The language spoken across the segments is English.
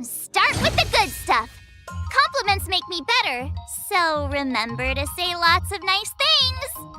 Start with the good stuff. Compliments make me better, so remember to say lots of nice things.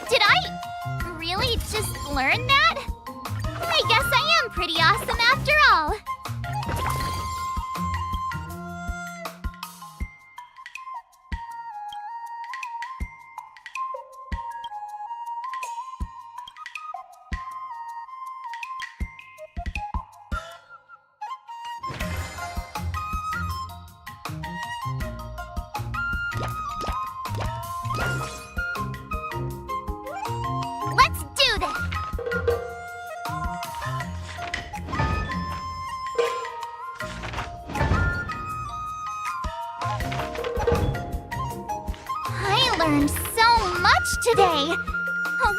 Did I really just learn that? I guess I am pretty awesome after all. Let's do this! I learned so much today! Well,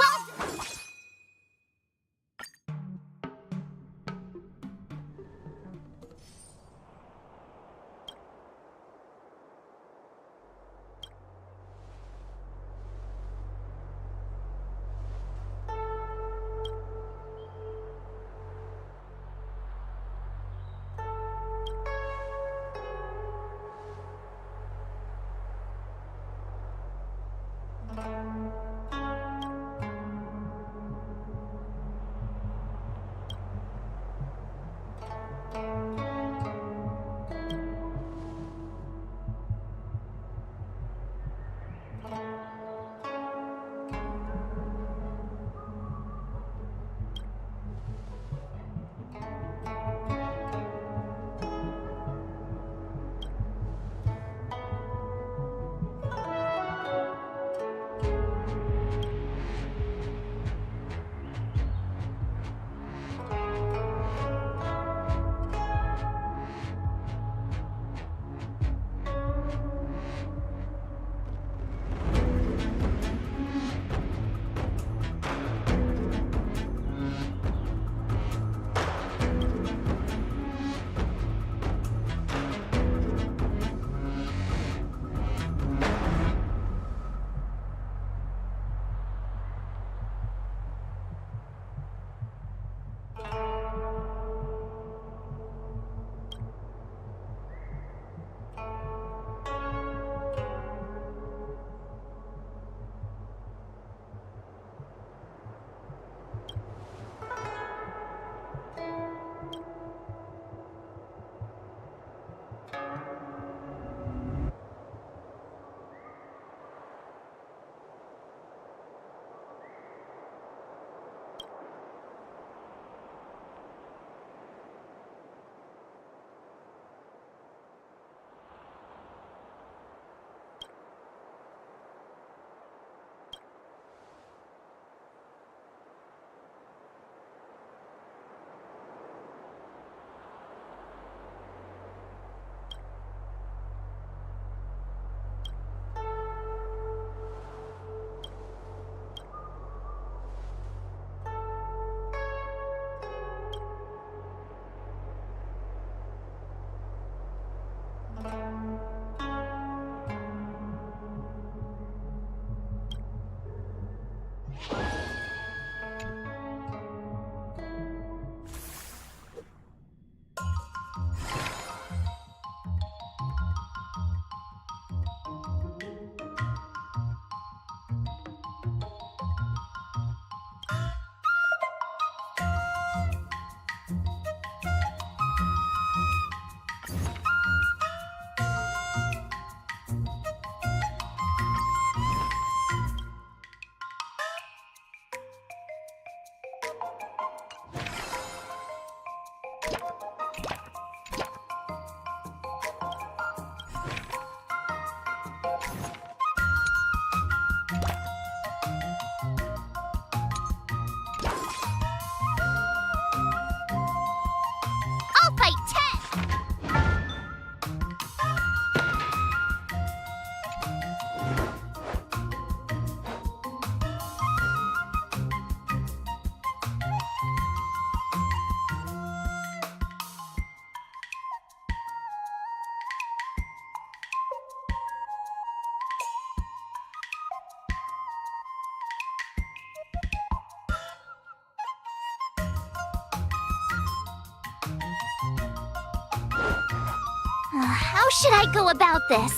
How should I go about this?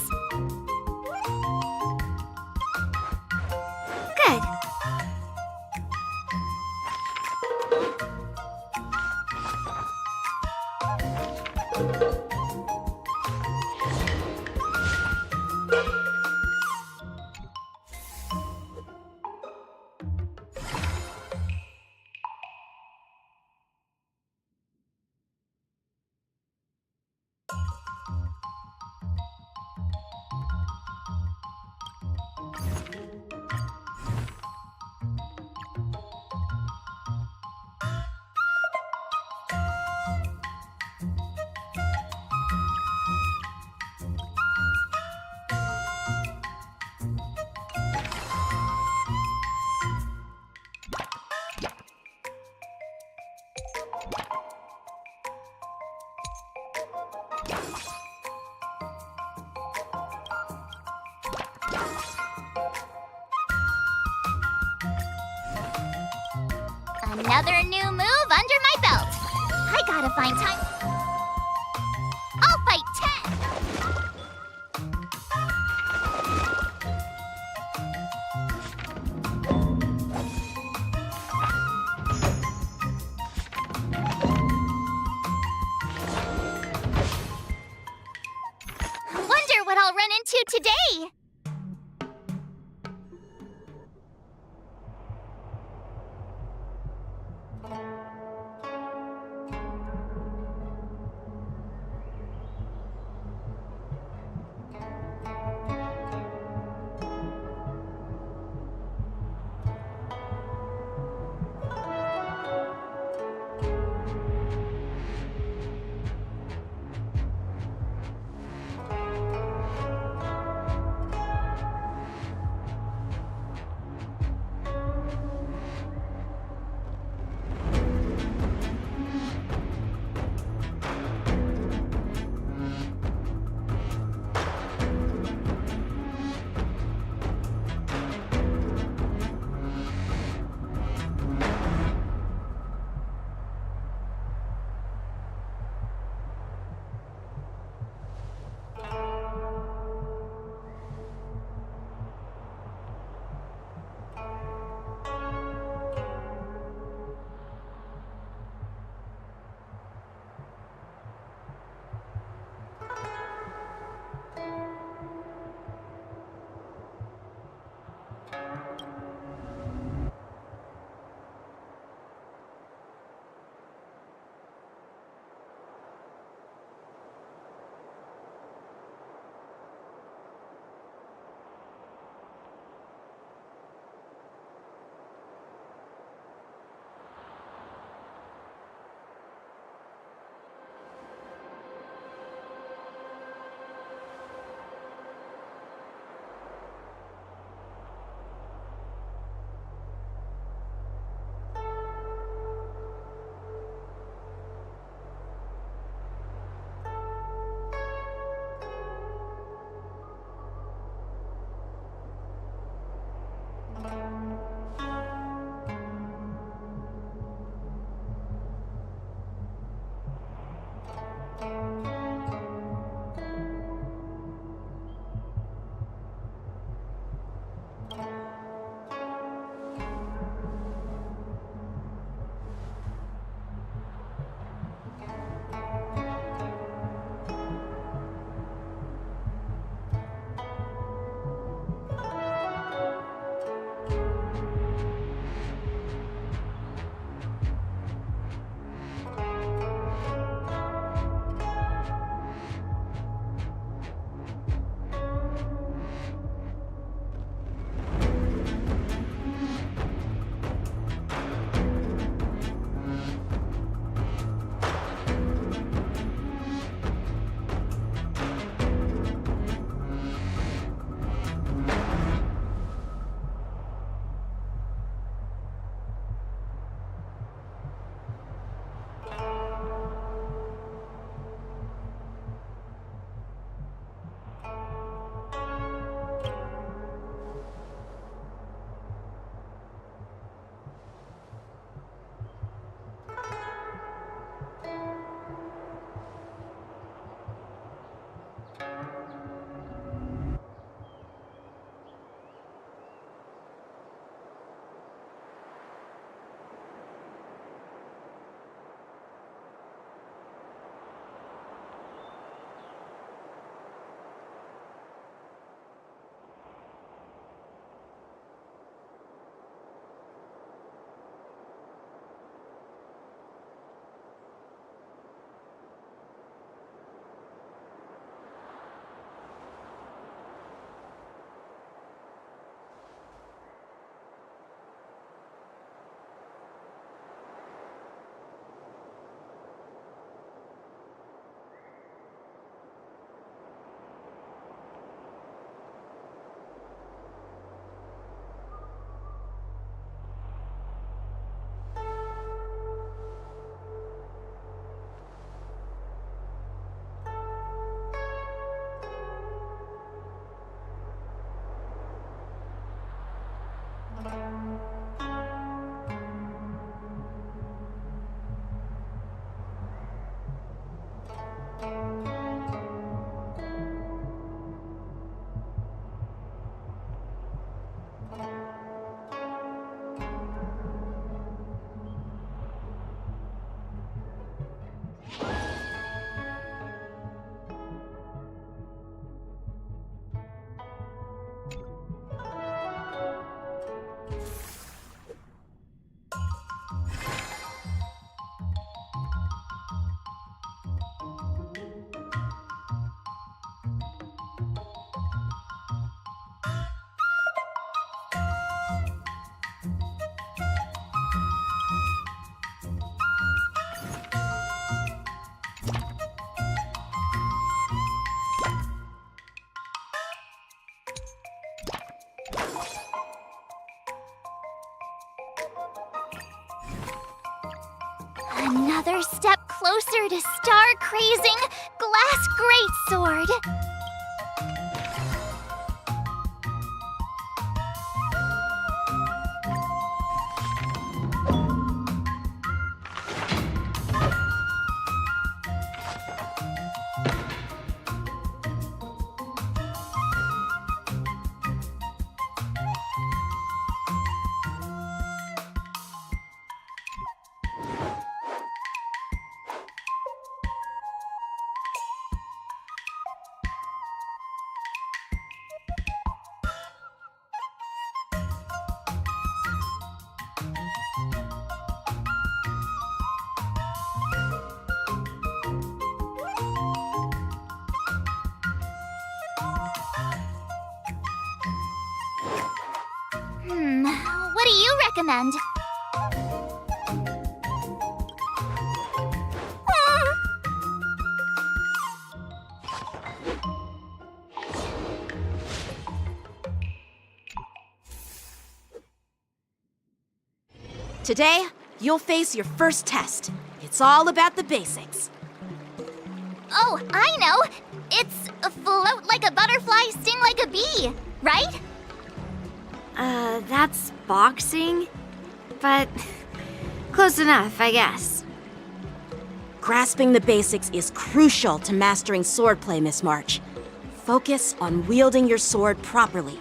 Good. Another new move under my belt. I gotta find time. I'll fight 10. Wonder what I'll run into today. Another step closer to star-crazing Glass Greatsword. What do you recommend? Today, you'll face your first test. It's all about the basics. Oh, I know! It's float like a butterfly, sting like a bee, right? That's boxing? But close enough, I guess. Grasping the basics is crucial to mastering swordplay, Miss March. Focus on wielding your sword properly,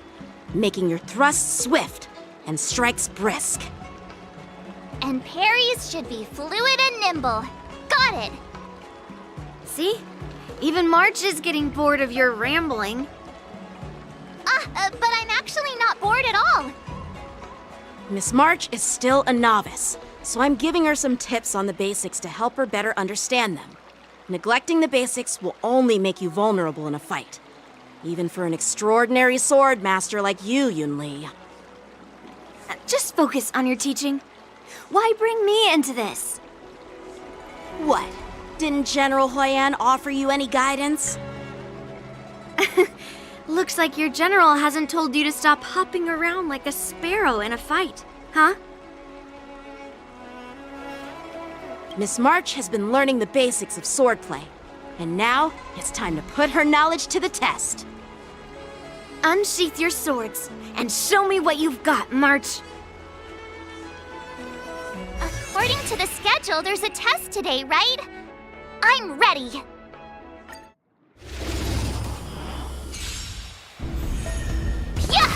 making your thrusts swift and strikes brisk. And parries should be fluid and nimble. Got it! See? Even March is getting bored of your rambling. But I'm actually not bored at all. Miss March is still a novice, so I'm giving her some tips on the basics to help her better understand them. Neglecting the basics will only make you vulnerable in a fight. Even for an extraordinary sword master like you, Yunli. Just focus on your teaching. Why bring me into this? What? Didn't General Huyan offer you any guidance? Looks like your general hasn't told you to stop hopping around like a sparrow in a fight, huh? Miss March has been learning the basics of swordplay, and now it's time to put her knowledge to the test. Unsheath your swords and show me what you've got, March. According to the schedule, there's a test today, right? I'm ready. Yeah!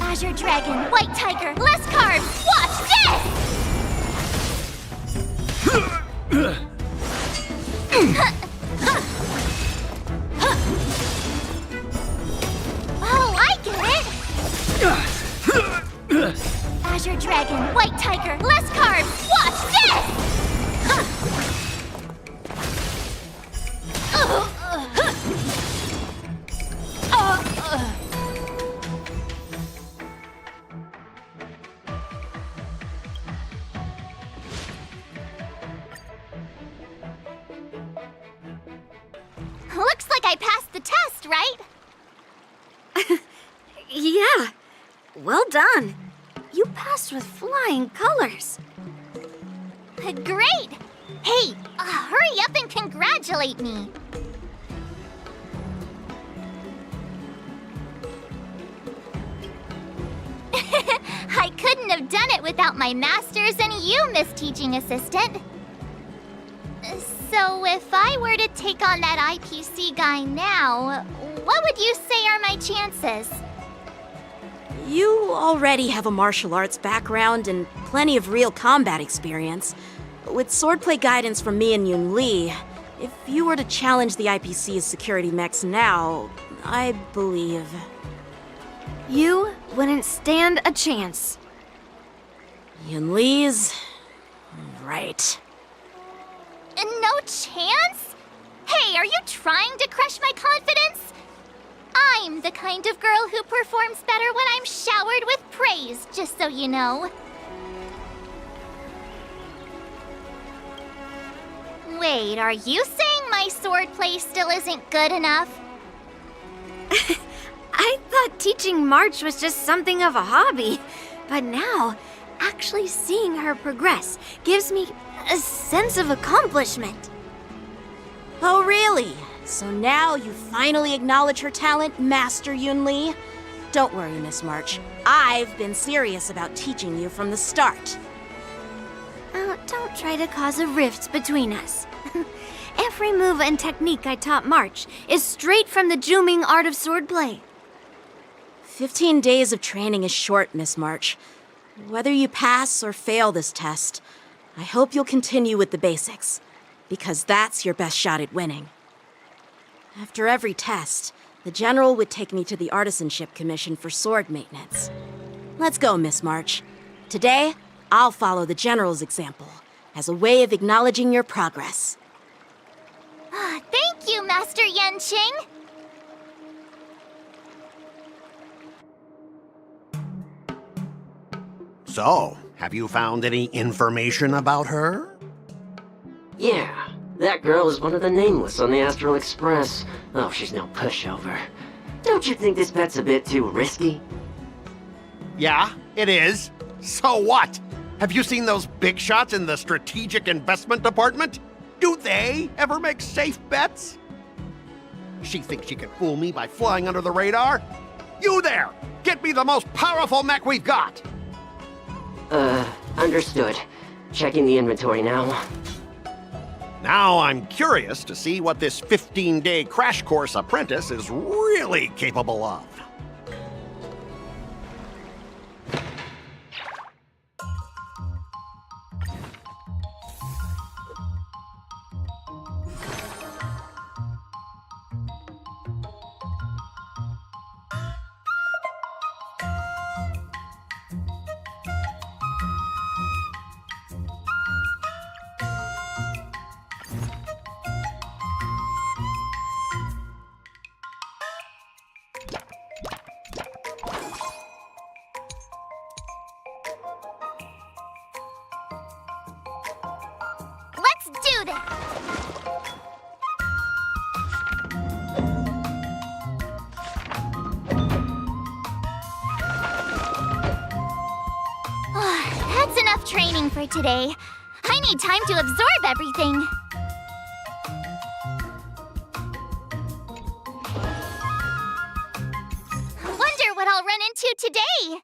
Azure Dragon, White Tiger, less carbs! Watch Oh, I get it! Azure Dragon, White Tiger, less carbs! Watch this! Looks like I passed the test, right? Yeah, well done. You passed with flying colors. Great! Hey, hurry up and congratulate me. I couldn't have done it without my masters and you, Miss Teaching Assistant. So if I were to take on that IPC guy now, what would you say are my chances? You already have a martial arts background and plenty of real combat experience. With swordplay guidance from me and Yun Li, if you were to challenge the IPC's security mechs now, I believe... You wouldn't stand a chance. Yun Li's... right. No chance? Hey, are you trying to crush my confidence? I'm the kind of girl who performs better when I'm showered with praise, just so you know. Wait, are you saying my swordplay still isn't good enough? I thought teaching March was just something of a hobby, but now, actually seeing her progress gives me a sense of accomplishment. Oh, really? So now you finally acknowledge her talent, Master Yun Li? Don't worry, Miss March. I've been serious about teaching you from the start. Don't try to cause a rift between us. Every move and technique I taught March is straight from the Juming art of swordplay. 15 days of training is short, Miss March. Whether you pass or fail this test, I hope you'll continue with the basics, because that's your best shot at winning. After every test, the General would take me to the Artisanship Commission for sword maintenance. Let's go, Miss March. Today, I'll follow the General's example as a way of acknowledging your progress. Thank you, Master Yanqing. So, have you found any information about her? Yeah, that girl is one of the nameless on the Astral Express. Oh, she's no pushover. Don't you think this bet's a bit too risky? Yeah, it is. So what? Have you seen those big shots in the Strategic Investment Department? Do they ever make safe bets? She thinks she can fool me by flying under the radar? You there! Get me the most powerful mech we've got! Understood. Checking the inventory now. Now I'm curious to see what this 15-day crash course apprentice is really capable of. Let's do this! That's enough training for today. I need time to absorb everything. Wonder what I'll run into today.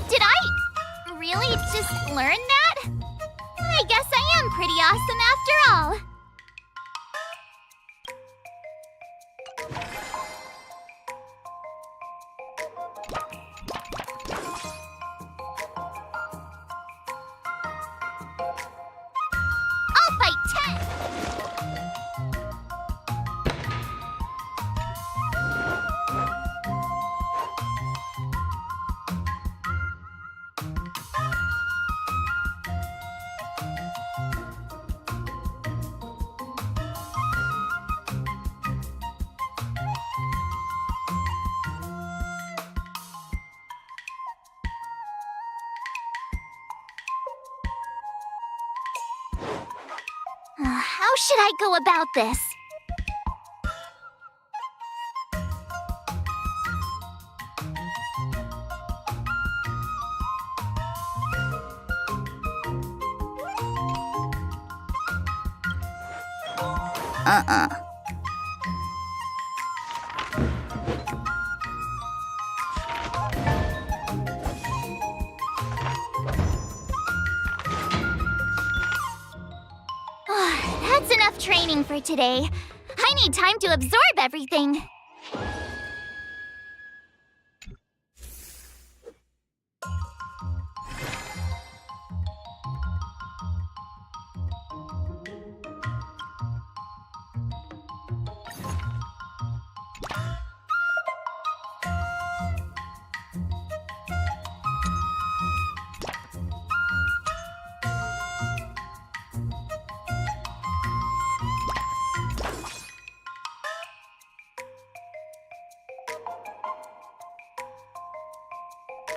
Did I really just learn that? I guess I am pretty awesome after all. I'll fight 10! How should I go about this? That's enough training for today. I need time to absorb everything.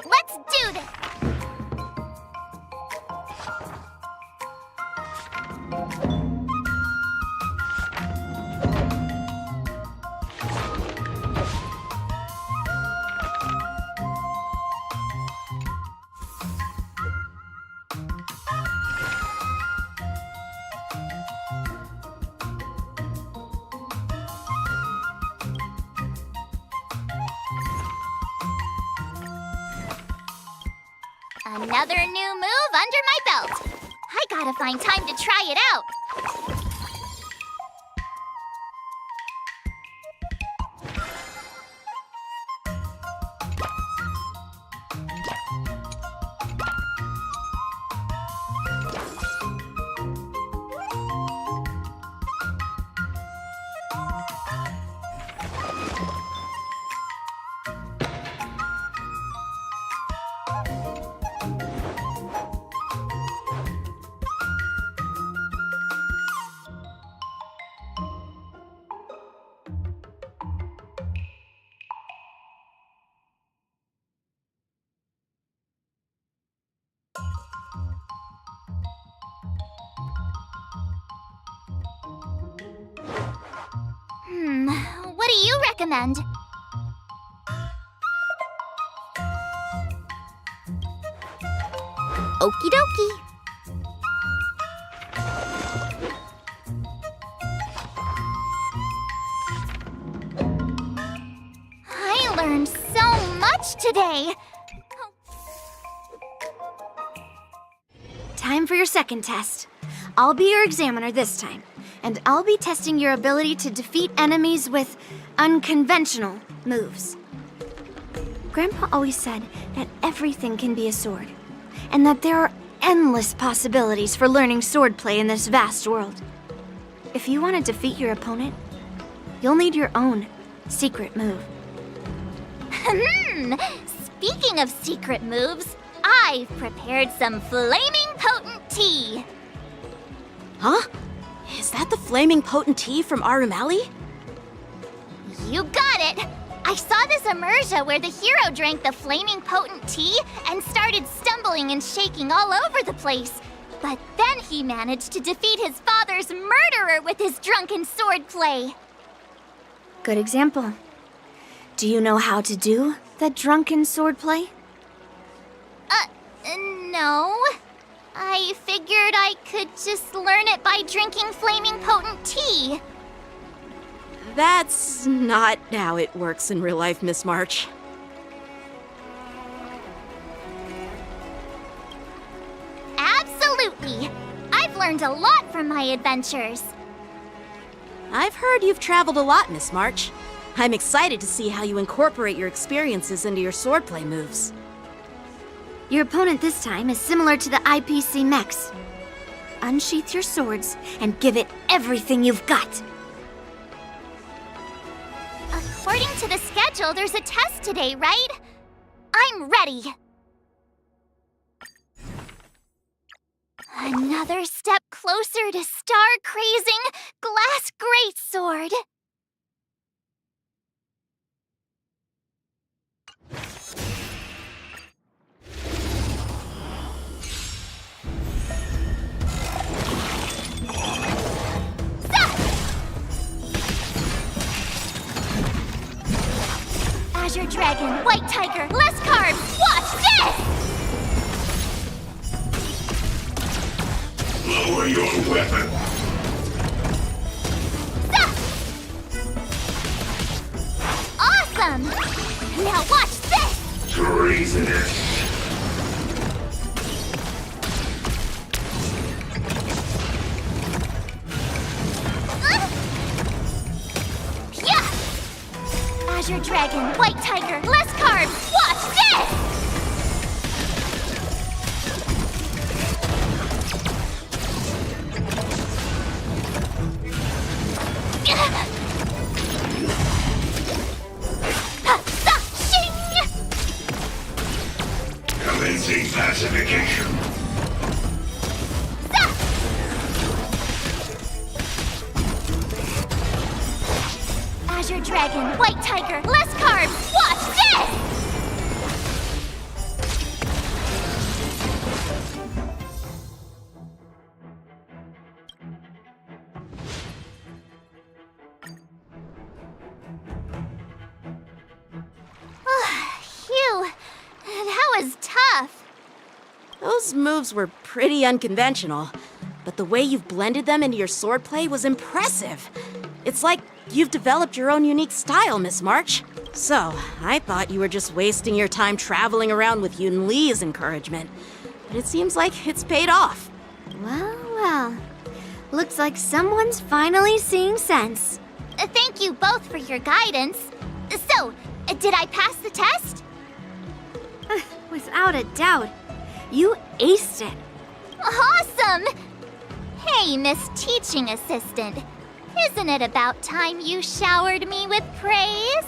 Let's do this! Another new move under my belt. I gotta find time to try it out. What do you recommend? Okie dokie. I learned so much today. Time for your second test. I'll be your examiner this time, and I'll be testing your ability to defeat enemies with unconventional moves. Grandpa always said that everything can be a sword, and that there are endless possibilities for learning swordplay in this vast world. If you want to defeat your opponent, you'll need your own secret move. Speaking of secret moves, I've prepared some flaming potent tea. Huh? Is that the flaming potent tea from Arumali? You got it! I saw this immersia where the hero drank the flaming potent tea and started stumbling and shaking all over the place. But then he managed to defeat his father's murderer with his drunken swordplay. Good example. Do you know how to do the drunken swordplay? No. I figured I could just learn it by drinking flaming potent tea. That's not how it works in real life, Miss March. Absolutely. I've learned a lot from my adventures. I've heard you've traveled a lot, Miss March. I'm excited to see how you incorporate your experiences into your swordplay moves. Your opponent this time is similar to the IPC mechs. Unsheath your swords and give it everything you've got. According to the schedule, there's a test today, right? I'm ready. Another step closer to star-crazing Glass Greatsword. Azure Dragon, White Tiger, less carbs, watch this! Lower your weapon. Awesome! Now watch this! Treasonous. Yeah! Azure Dragon, White Tiger, less carbs, watch this! Commencing pacification. Azure Dragon, White Tiger, less carbs, watch this! Phew, that was tough. Those moves were pretty unconventional, but the way you've blended them into your swordplay was impressive. It's like you've developed your own unique style, Miss March. So, I thought you were just wasting your time traveling around with Yun Li's encouragement. but it seems like it's paid off. Well, well. Looks like someone's finally seeing sense. Thank you both for your guidance. So, did I pass the test? Without a doubt. You aced it. Awesome! Hey, Miss Teaching Assistant. Isn't it about time you showered me with praise?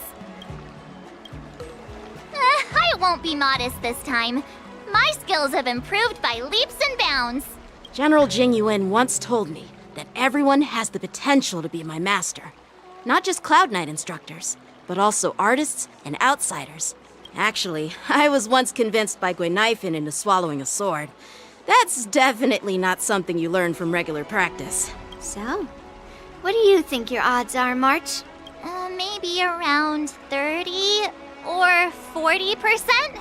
I won't be modest this time. My skills have improved by leaps and bounds. General Jing Yuan once told me that everyone has the potential to be my master. Not just Cloud Knight instructors, but also artists and outsiders. Actually, I was once convinced by Guinifin into swallowing a sword. That's definitely not something you learn from regular practice. So, what do you think your odds are, March? Maybe around 30 or 40%?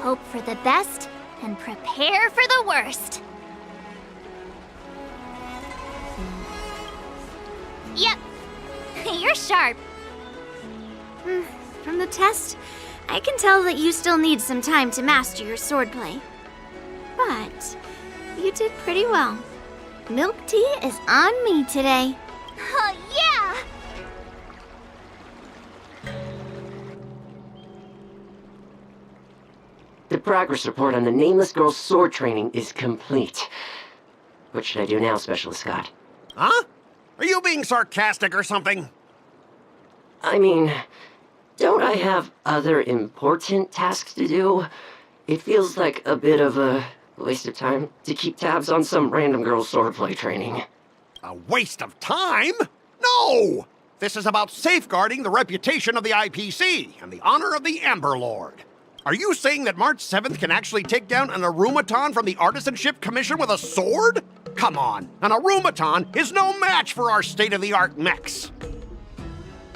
Hope for the best and prepare for the worst. Yep, you're sharp. From the test, I can tell that you still need some time to master your swordplay. But you did pretty well. Milk tea is on me today. Yeah! The progress report on the Nameless Girl's sword training is complete. What should I do now, Specialist Scott? Huh? Are you being sarcastic or something? I mean, don't I have other important tasks to do? It feels like a bit of a waste of time to keep tabs on some random girl's swordplay training. A waste of time? No! This is about safeguarding the reputation of the IPC and the honor of the Amber Lord. Are you saying that March 7th can actually take down an Arumaton from the Artisanship Commission with a sword? Come on, an Arumaton is no match for our state-of-the-art mechs.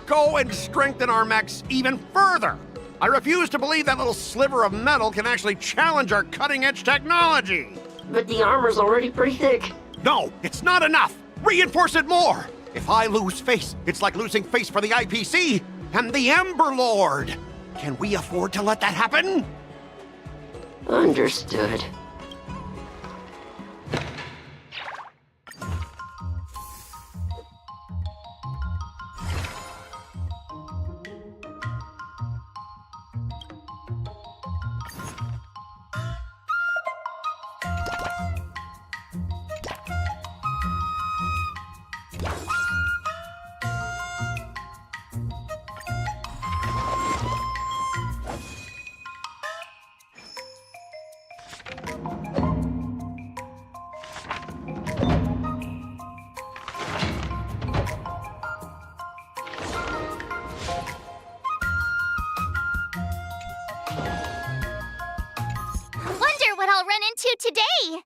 Go and strengthen our mechs even further. I refuse to believe that little sliver of metal can actually challenge our cutting-edge technology. But the armor's already pretty thick. No, it's not enough. Reinforce it more. If I lose face, it's like losing face for the IPC and the Ember Lord. Can we afford to let that happen? Understood. Wonder what I'll run into today.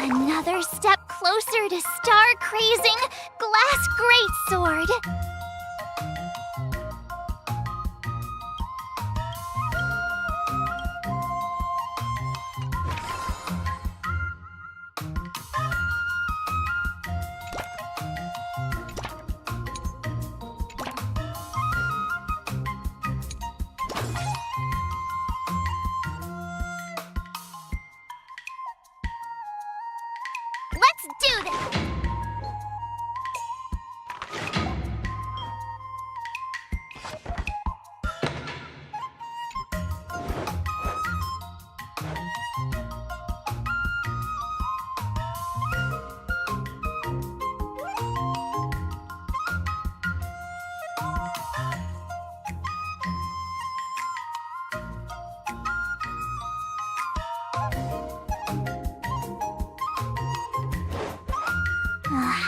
Another step closer to star-crazing glass greatsword. Let's do this!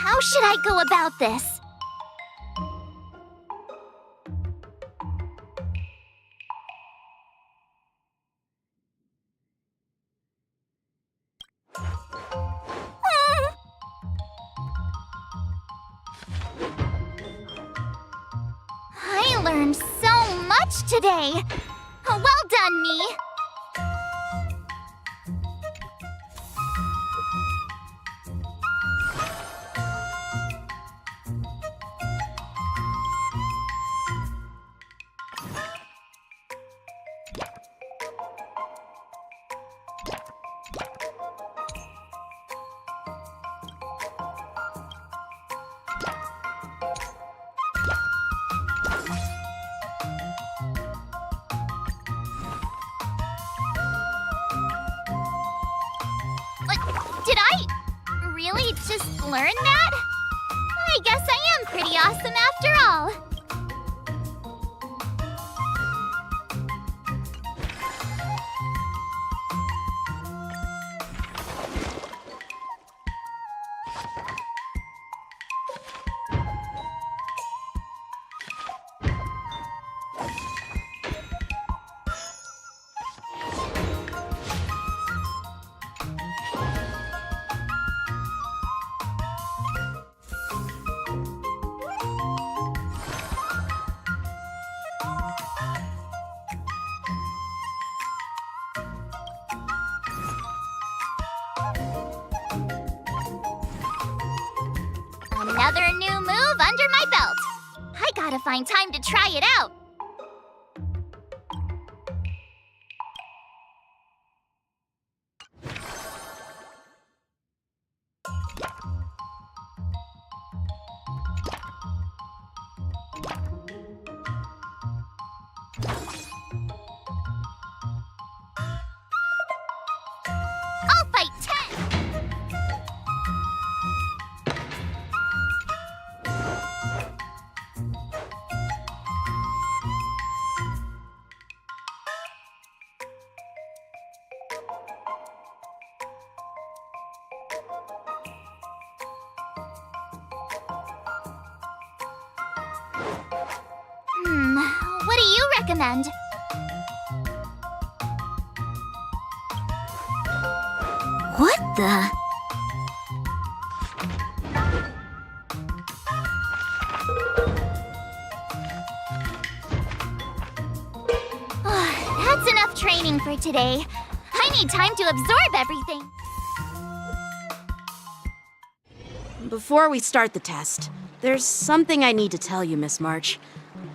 How should I go about this? I learned so much today. Well done, me. Did I really just learn that? I guess I am pretty awesome after all. Another new move under my belt. I gotta find time to try it out. I'll fight 10! What do you recommend? What the? That's enough training for today. I need time to absorb everything. Before we start the test, there's something I need to tell you, Miss March.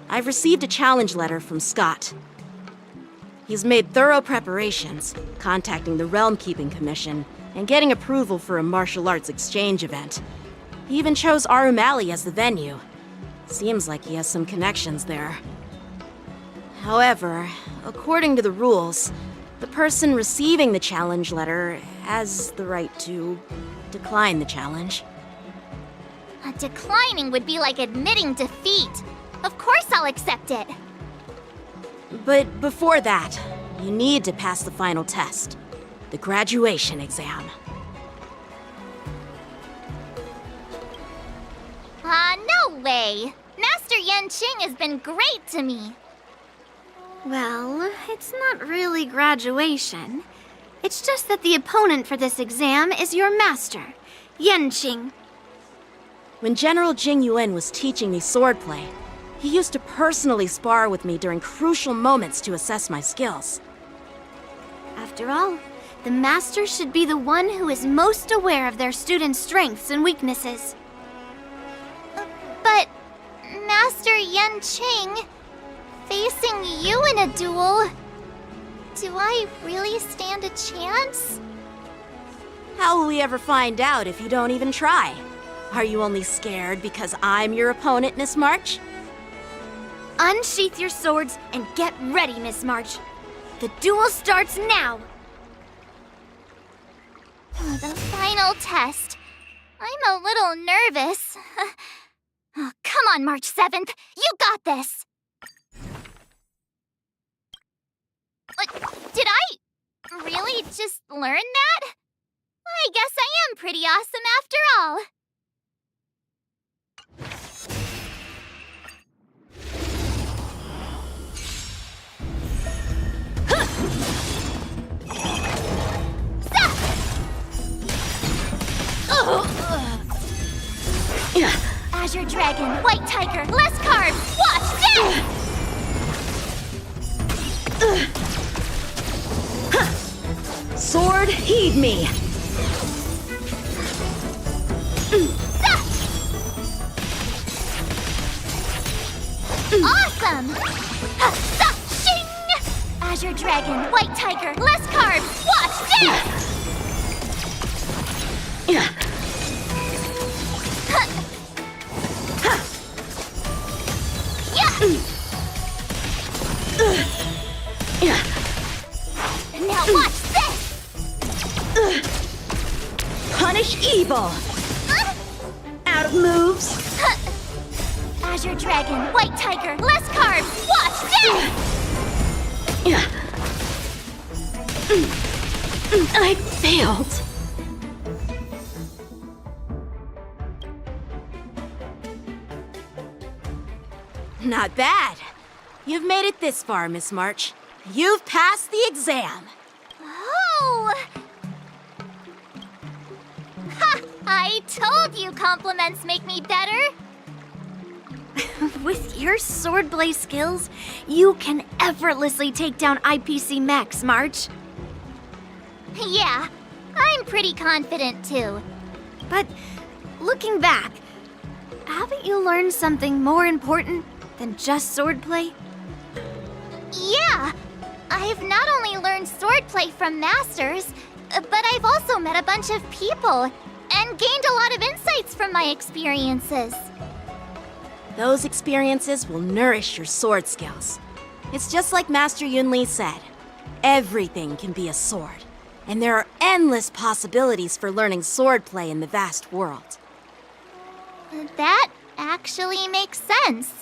I've received a challenge letter from Scott. He's made thorough preparations, contacting the Realm Keeping Commission and getting approval for a martial arts exchange event. He even chose Arumali as the venue. Seems like he has some connections there. However, according to the rules, the person receiving the challenge letter has the right to decline the challenge. Declining would be like admitting defeat. Of course I'll accept it. But before that, you need to pass the final test, the graduation exam. No way! Master Yanqing has been great to me. Well, it's not really graduation. It's just that the opponent for this exam is your master, Yenqing. When General Jing Yuan was teaching me swordplay, he used to personally spar with me during crucial moments to assess my skills. After all, the master should be the one who is most aware of their students' strengths and weaknesses. But, Master Yenqing, facing you in a duel, do I really stand a chance? How will we ever find out if you don't even try? Are you only scared because I'm your opponent, Miss March? Unsheath your swords and get ready, Miss March. The duel starts now! The final test. I'm a little nervous. Oh, come on, March 7th. You got this! Did I really just learn that? I guess I am pretty awesome after all. Azure Dragon, White Tiger, less carbs, watch this! Sword, heed me! Awesome! Shing! Azure Dragon, White Tiger, less carbs, watch this! Now watch this! Punish evil! Out of moves! Azure Dragon, White Tiger, less carbs, watch this! I failed. Not bad. You've made it this far, Miss March. You've passed the exam. Oh! Ha! I told you compliments make me better. With your swordplay skills, you can effortlessly take down IPC mechs, March. Yeah, I'm pretty confident too. But looking back, haven't you learned something more important than just swordplay? Yeah! I've not only learned swordplay from masters, but I've also met a bunch of people and gained a lot of insights from my experiences. Those experiences will nourish your sword skills. It's just like Master Yunli said. Everything can be a sword, and there are endless possibilities for learning swordplay in the vast world. That actually makes sense.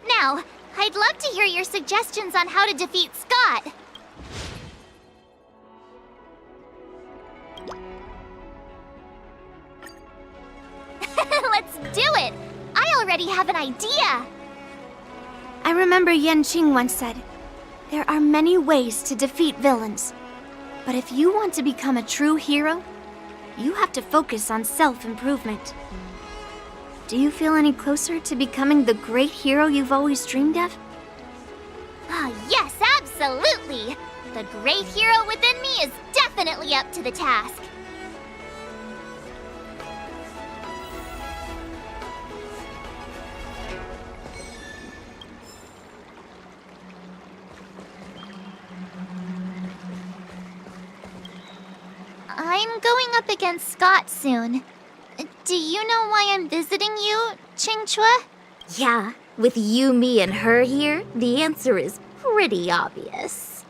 Now, I'd love to hear your suggestions on how to defeat Scott. Let's do it! I already have an idea! I remember Yenqing once said, there are many ways to defeat villains. But if you want to become a true hero, you have to focus on self-improvement. Do you feel any closer to becoming the great hero you've always dreamed of? Ah, yes, absolutely! The great hero within me is definitely up to the task. I'm going up against Scott soon. Do you know why I'm visiting you, Qingchua? Yeah, with you, me, and her here, the answer is pretty obvious.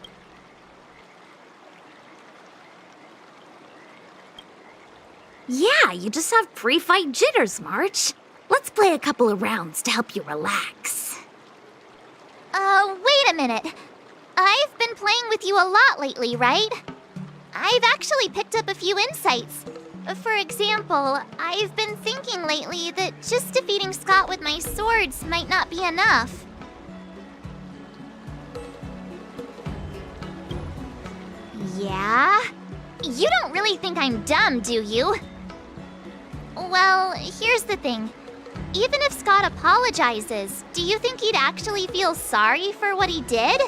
Yeah, you just have pre-fight jitters, March. Let's play a couple of rounds to help you relax. Wait a minute. I've been playing with you a lot lately, right? I've actually picked up a few insights. For example, I've been thinking lately that just defeating Scott with my swords might not be enough. Yeah? You don't really think I'm dumb, do you? Well, here's the thing. Even if Scott apologizes, do you think he'd actually feel sorry for what he did?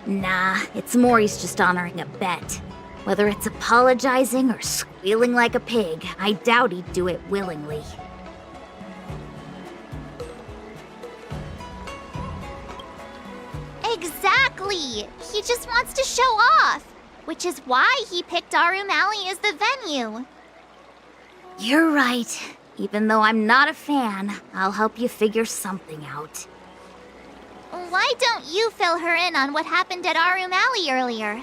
Nah, it's more he's just honoring a bet. Whether it's apologizing or squealing like a pig, I doubt he'd do it willingly. Exactly! He just wants to show off, which is why he picked Arumali as the venue. You're right. Even though I'm not a fan, I'll help you figure something out. Why don't you fill her in on what happened at Arumali earlier?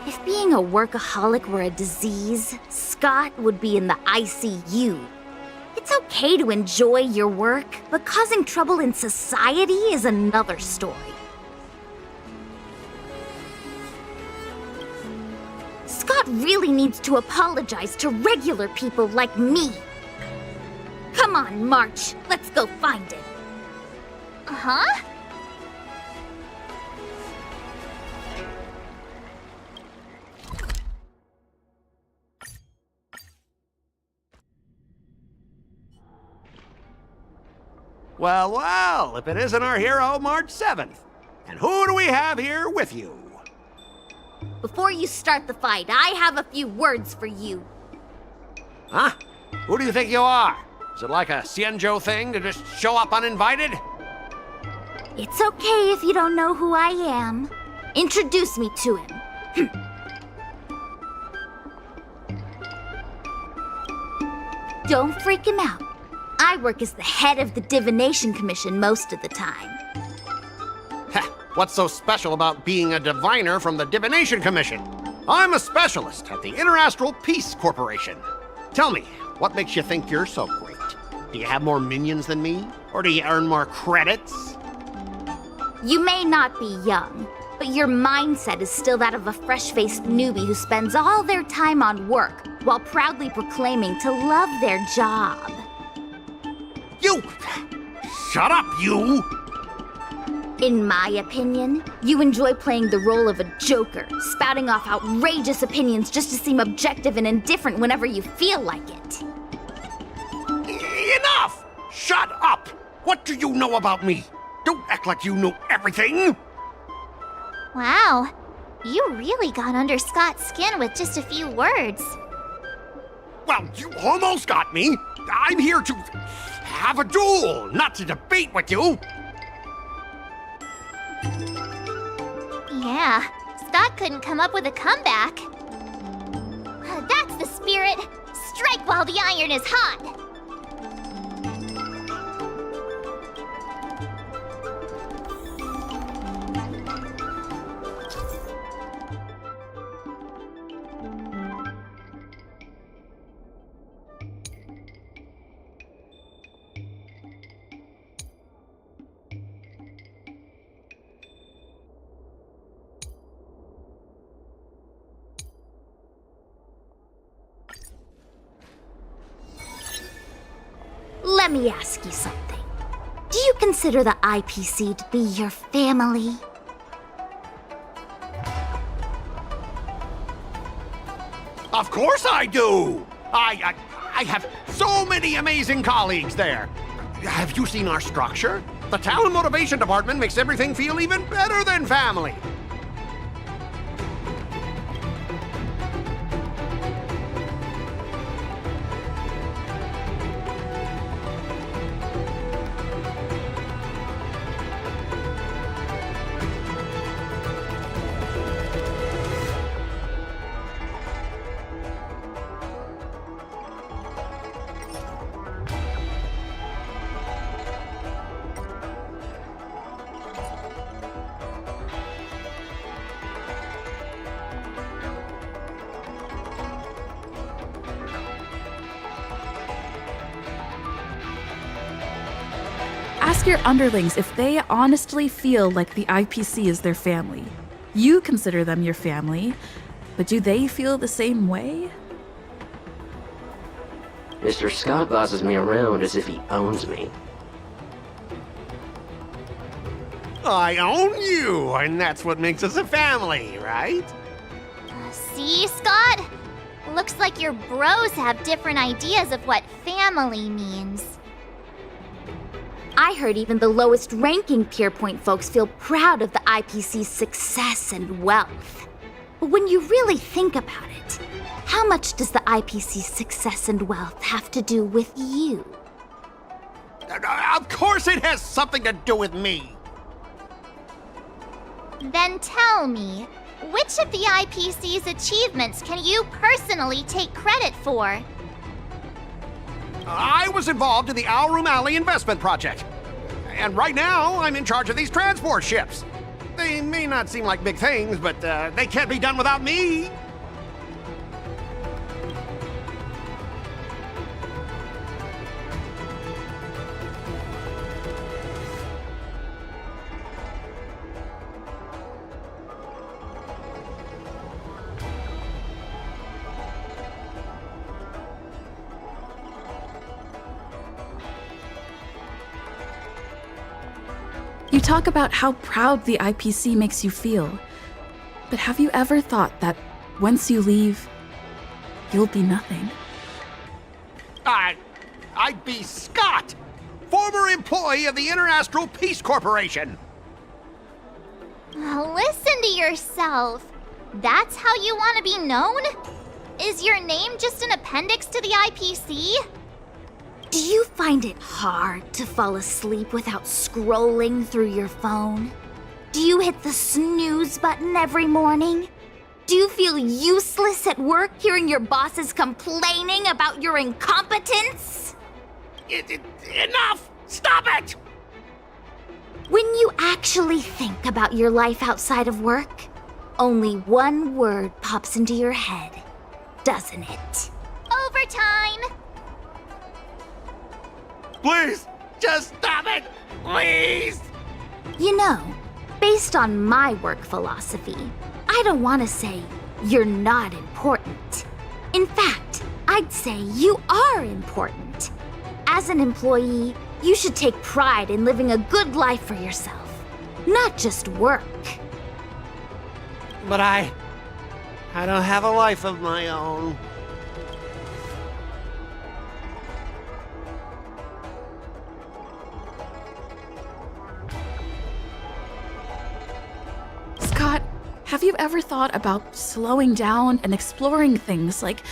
If being a workaholic were a disease, Scott would be in the ICU. It's okay to enjoy your work, but causing trouble in society is another story. Scott really needs to apologize to regular people like me. Come on, March. Let's go find it. Huh? Well, well, if it isn't our hero, March 7th. And who do we have here with you? Before you start the fight, I have a few words for you. Huh? Who do you think you are? Is it like a Xianzhou thing to just show up uninvited? It's okay if you don't know who I am. Introduce me to him. Don't freak him out. I work as the head of the Divination Commission most of the time. Heh, what's so special about being a diviner from the Divination Commission? I'm a specialist at the Interastral Peace Corporation. Tell me, what makes you think you're so great? Do you have more minions than me? Or do you earn more credits? You may not be young, but your mindset is still that of a fresh-faced newbie who spends all their time on work while proudly proclaiming to love their job. You! Shut up, you! In my opinion, you enjoy playing the role of a joker, spouting off outrageous opinions just to seem objective and indifferent whenever you feel like it. Enough! Shut up! What do you know about me? Don't act like you know everything! Wow, you really got under Scott's skin with just a few words. Well, you almost got me. I'm here to have a duel, not to debate with you. Yeah, Scott couldn't come up with a comeback. That's the spirit. Strike while the iron is hot. Let me ask you something. Do you consider the IPC to be your family? Of course I do! I have so many amazing colleagues there. Have you seen our structure? The Talent Motivation Department makes everything feel even better than family. Ask your underlings if they honestly feel like the IPC is their family. You consider them your family, but do they feel the same way? Mr. Scott bosses me around as if he owns me. I own you, and that's what makes us a family, right? See, Scott? Looks like your bros have different ideas of what family means. I heard even the lowest ranking Pierpoint folks feel proud of the IPC's success and wealth. But when you really think about it, how much does the IPC's success and wealth have to do with you? Of course it has something to do with me. Then tell me, which of the IPC's achievements can you personally take credit for? I was involved in the Alroom Alley investment project. And right now, I'm in charge of these transport ships. They may not seem like big things, but they can't be done without me. You talk about how proud the IPC makes you feel. But have you ever thought that once you leave, you'll be nothing? I'd be Scott, former employee of the Interastral Peace Corporation. Listen to yourself. That's how you want to be known? Is your name just an appendix to the IPC? Do you find it hard to fall asleep without scrolling through your phone? Do you hit the snooze button every morning? Do you feel useless at work hearing your bosses complaining about your incompetence? Enough! Stop it! When you actually think about your life outside of work, only one word pops into your head, doesn't it? Overtime! Please, just stop it! Please! You know, based on my work philosophy, I don't want to say you're not important. In fact, I'd say you are important. As an employee, you should take pride in living a good life for yourself, not just work. But I don't have a life of my own. Scott, have you ever thought about slowing down and exploring things like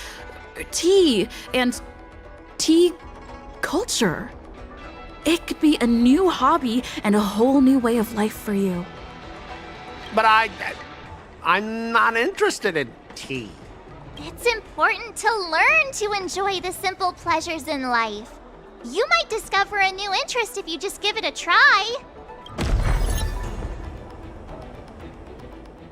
tea and tea culture? It could be a new hobby and a whole new way of life for you. But I'm not interested in tea. It's important to learn to enjoy the simple pleasures in life. You might discover a new interest if you just give it a try.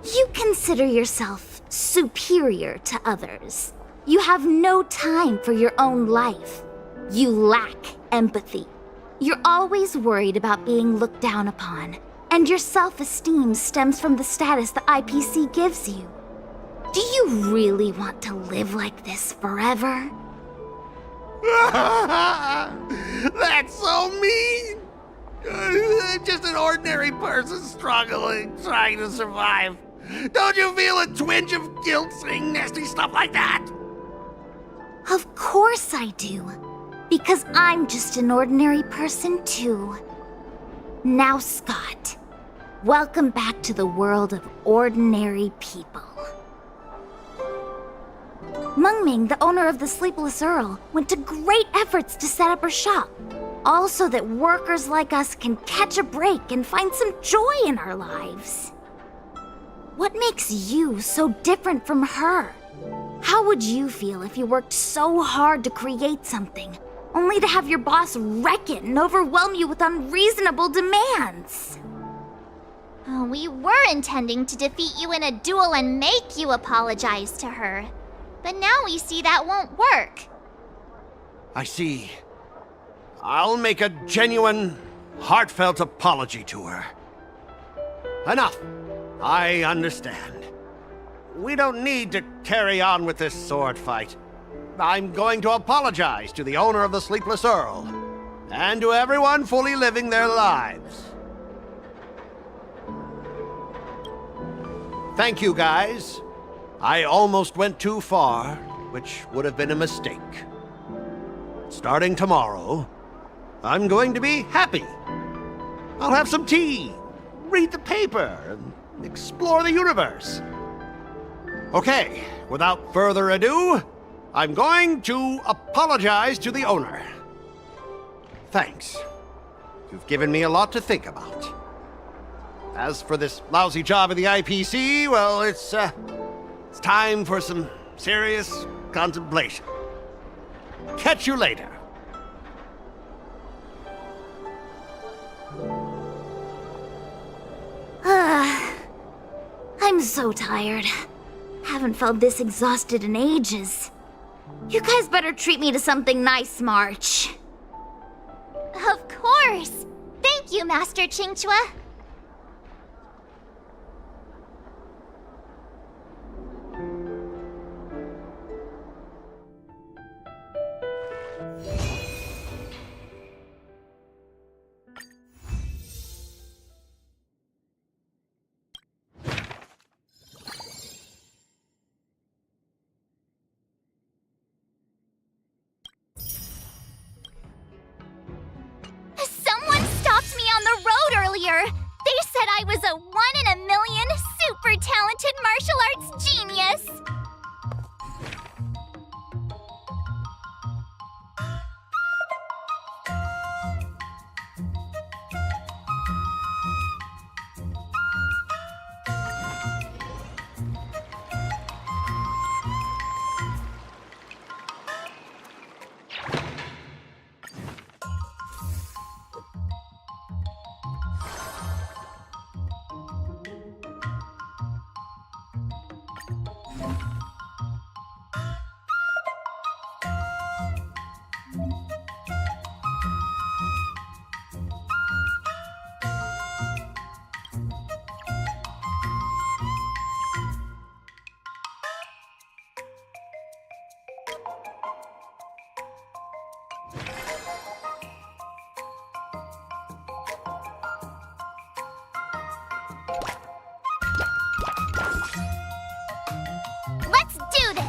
You consider yourself superior to others. You have no time for your own life. You lack empathy. You're always worried about being looked down upon, and your self-esteem stems from the status the IPC gives you. Do you really want to live like this forever? That's so mean! Just an ordinary person struggling, trying to survive. Don't you feel a twinge of guilt saying nasty stuff like that? Of course I do. Because I'm just an ordinary person too. Now, Scott, welcome back to the world of ordinary people. Mungming, the owner of the Sleepless Earl, went to great efforts to set up her shop. All so that workers like us can catch a break and find some joy in our lives. What makes you so different from her? How would you feel if you worked so hard to create something, only to have your boss wreck it and overwhelm you with unreasonable demands? We were intending to defeat you in a duel and make you apologize to her. But now we see that won't work. I see. I'll make a genuine, heartfelt apology to her. Enough. I understand. We don't need to carry on with this sword fight. I'm going to apologize to the owner of the Sleepless Earl, and to everyone fully living their lives. Thank you, guys. I almost went too far, which would have been a mistake. Starting tomorrow, I'm going to be happy. I'll have some tea, read the paper, and explore the universe. Okay, without further ado, I'm going to apologize to the owner. Thanks. You've given me a lot to think about. As for this lousy job at the IPC, well, it's time for some serious contemplation. Catch you later. I'm so tired. Haven't felt this exhausted in ages. You guys better treat me to something nice, March. Of course! Thank you, Master Chingchua. Someone stopped me on the road earlier. They said I was a 1 in a million super talented martial arts genius. Let's do this!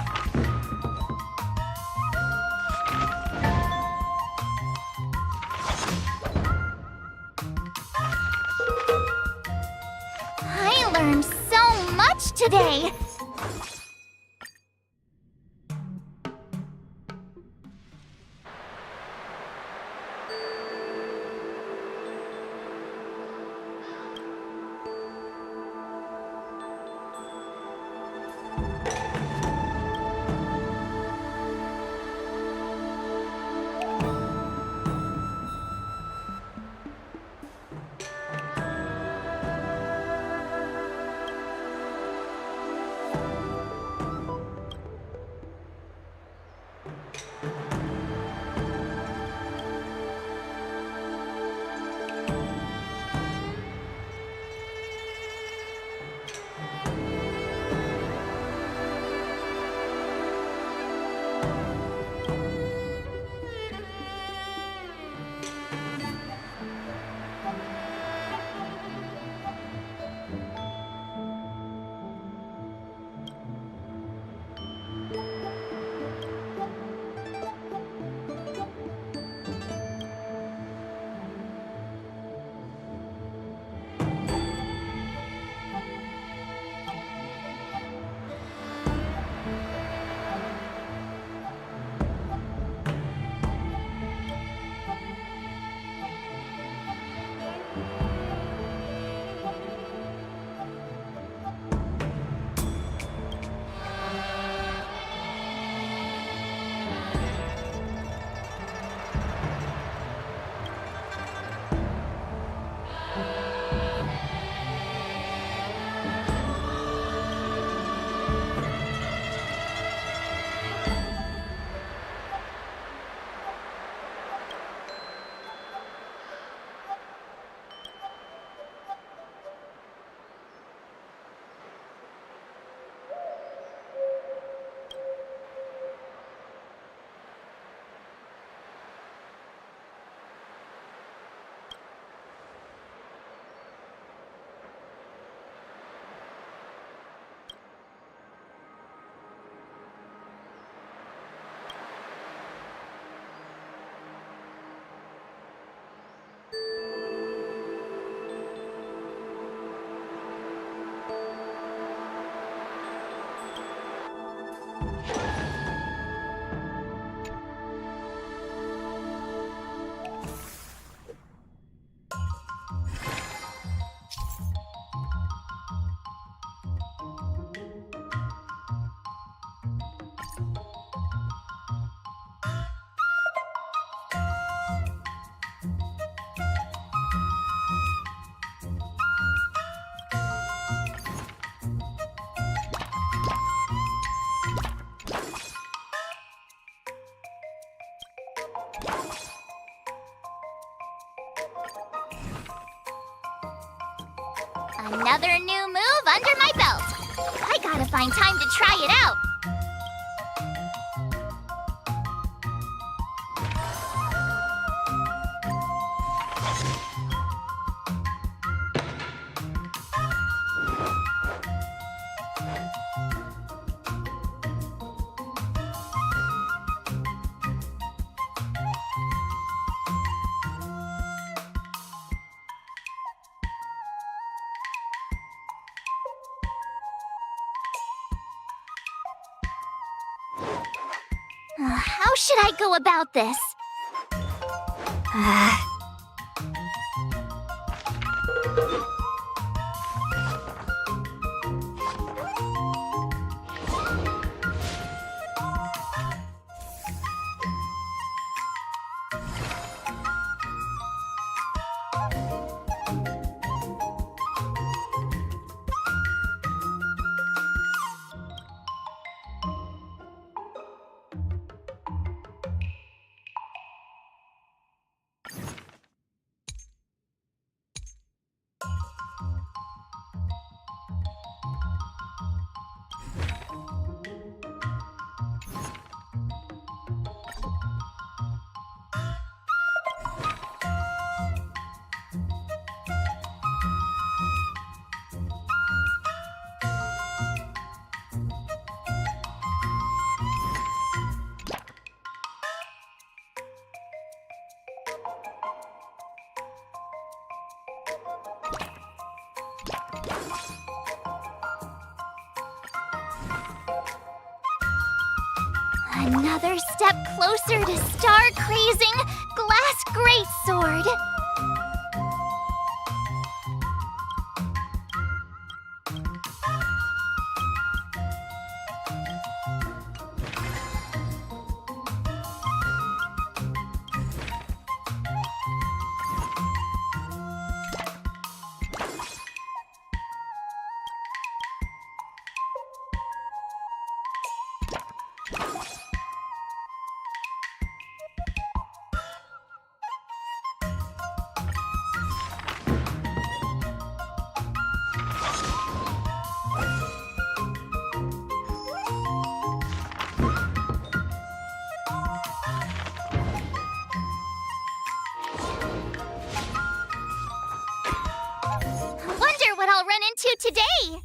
I learned so much today! Another new move under my belt. I gotta find time to try it out. How should I go about this? Another step closer to star-crazing Glass Greatsword. Wonder what I'll run into today.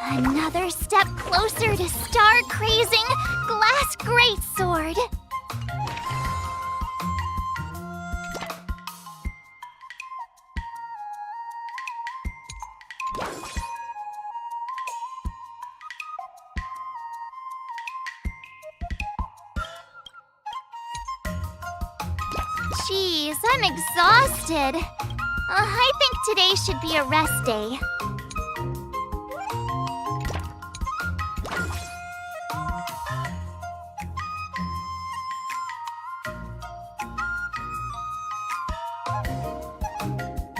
Another step closer to star-crazing glass greatsword. Jeez, I'm exhausted. I think today should be a rest day.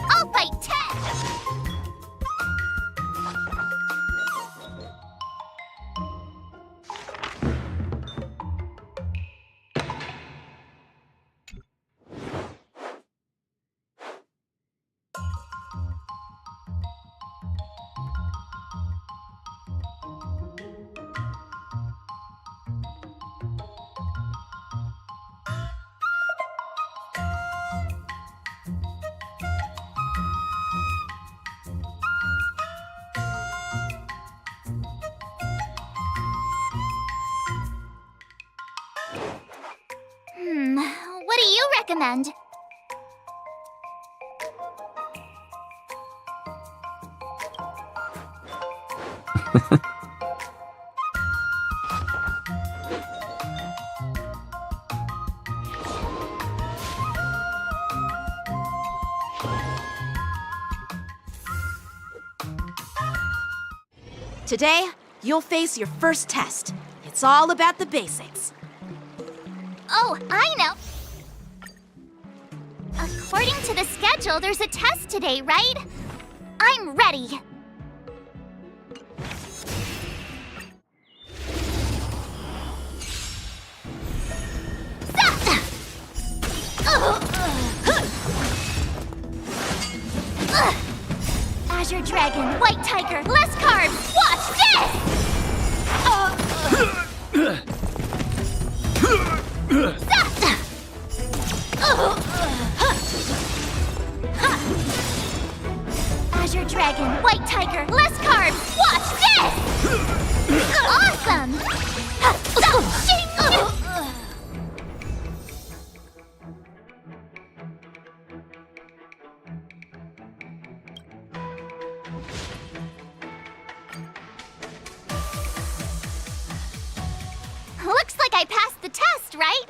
I'll fight 10! What do you recommend? Today, you'll face your first test. It's all about the basics. Oh, I know. According to the schedule, there's a test today, right? I'm ready. Azure Dragon, White Tiger, less carbs. Watch this! Azure Dragon, White Tiger, less carbs. Watch this! Awesome! Looks like I passed the test, right?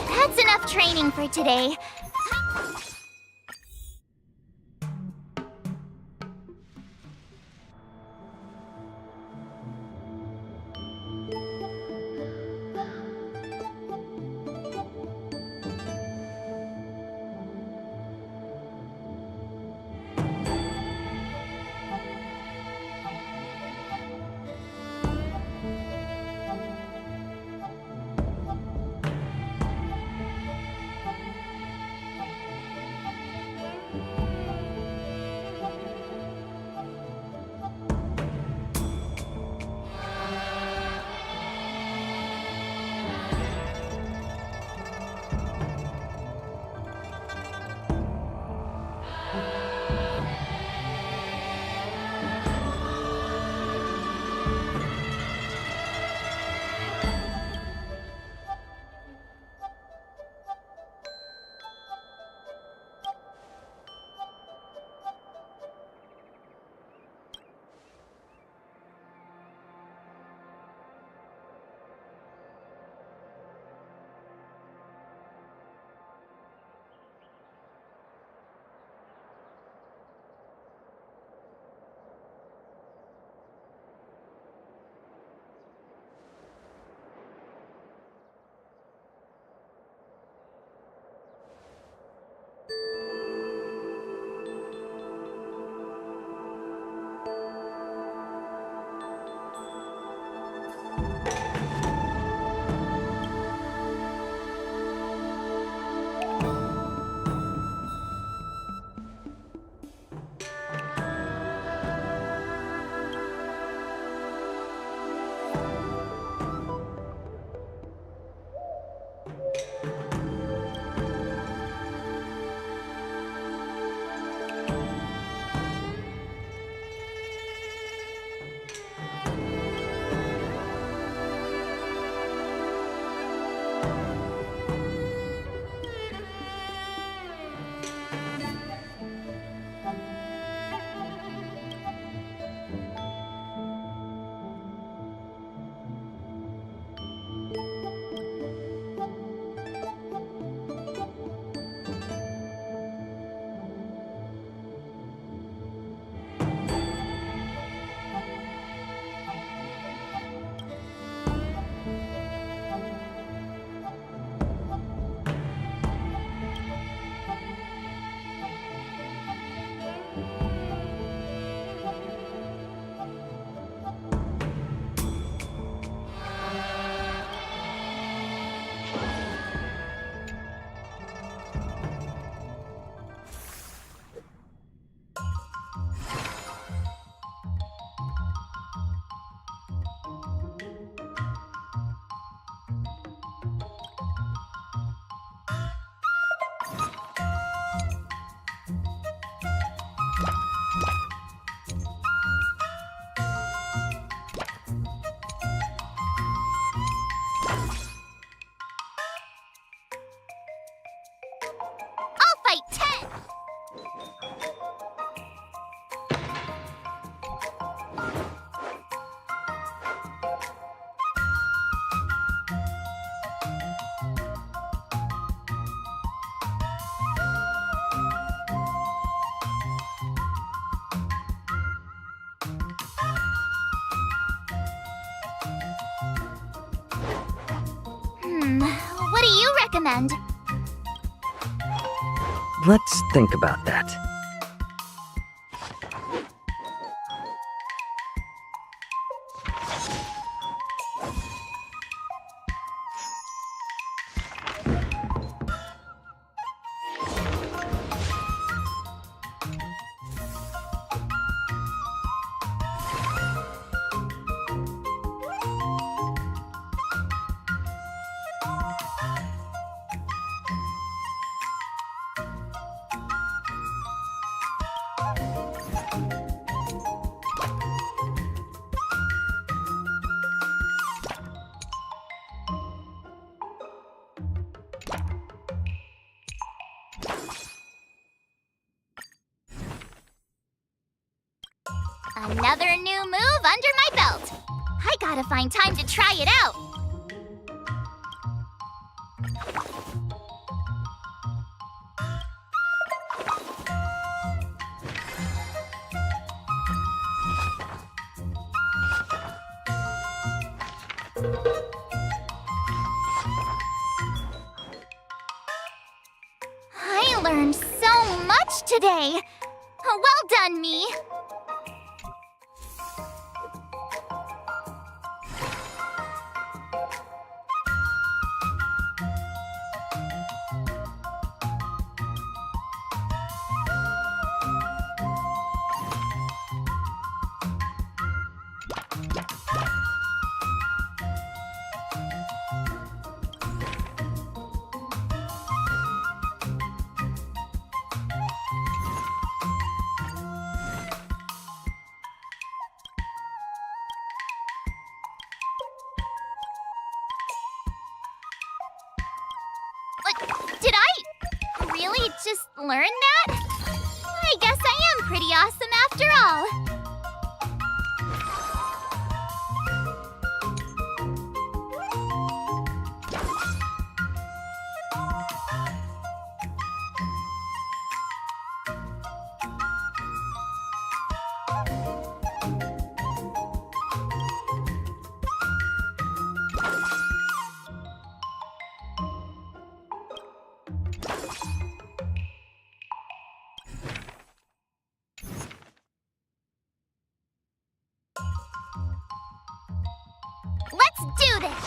That's enough training for today. I'll fight 10! What do you recommend? Let's think about that. Another new move under my belt. I gotta find time to try it out. I learned so much today. Well done, me. Did I really just learn that? I guess I am pretty awesome after all. Let's do this!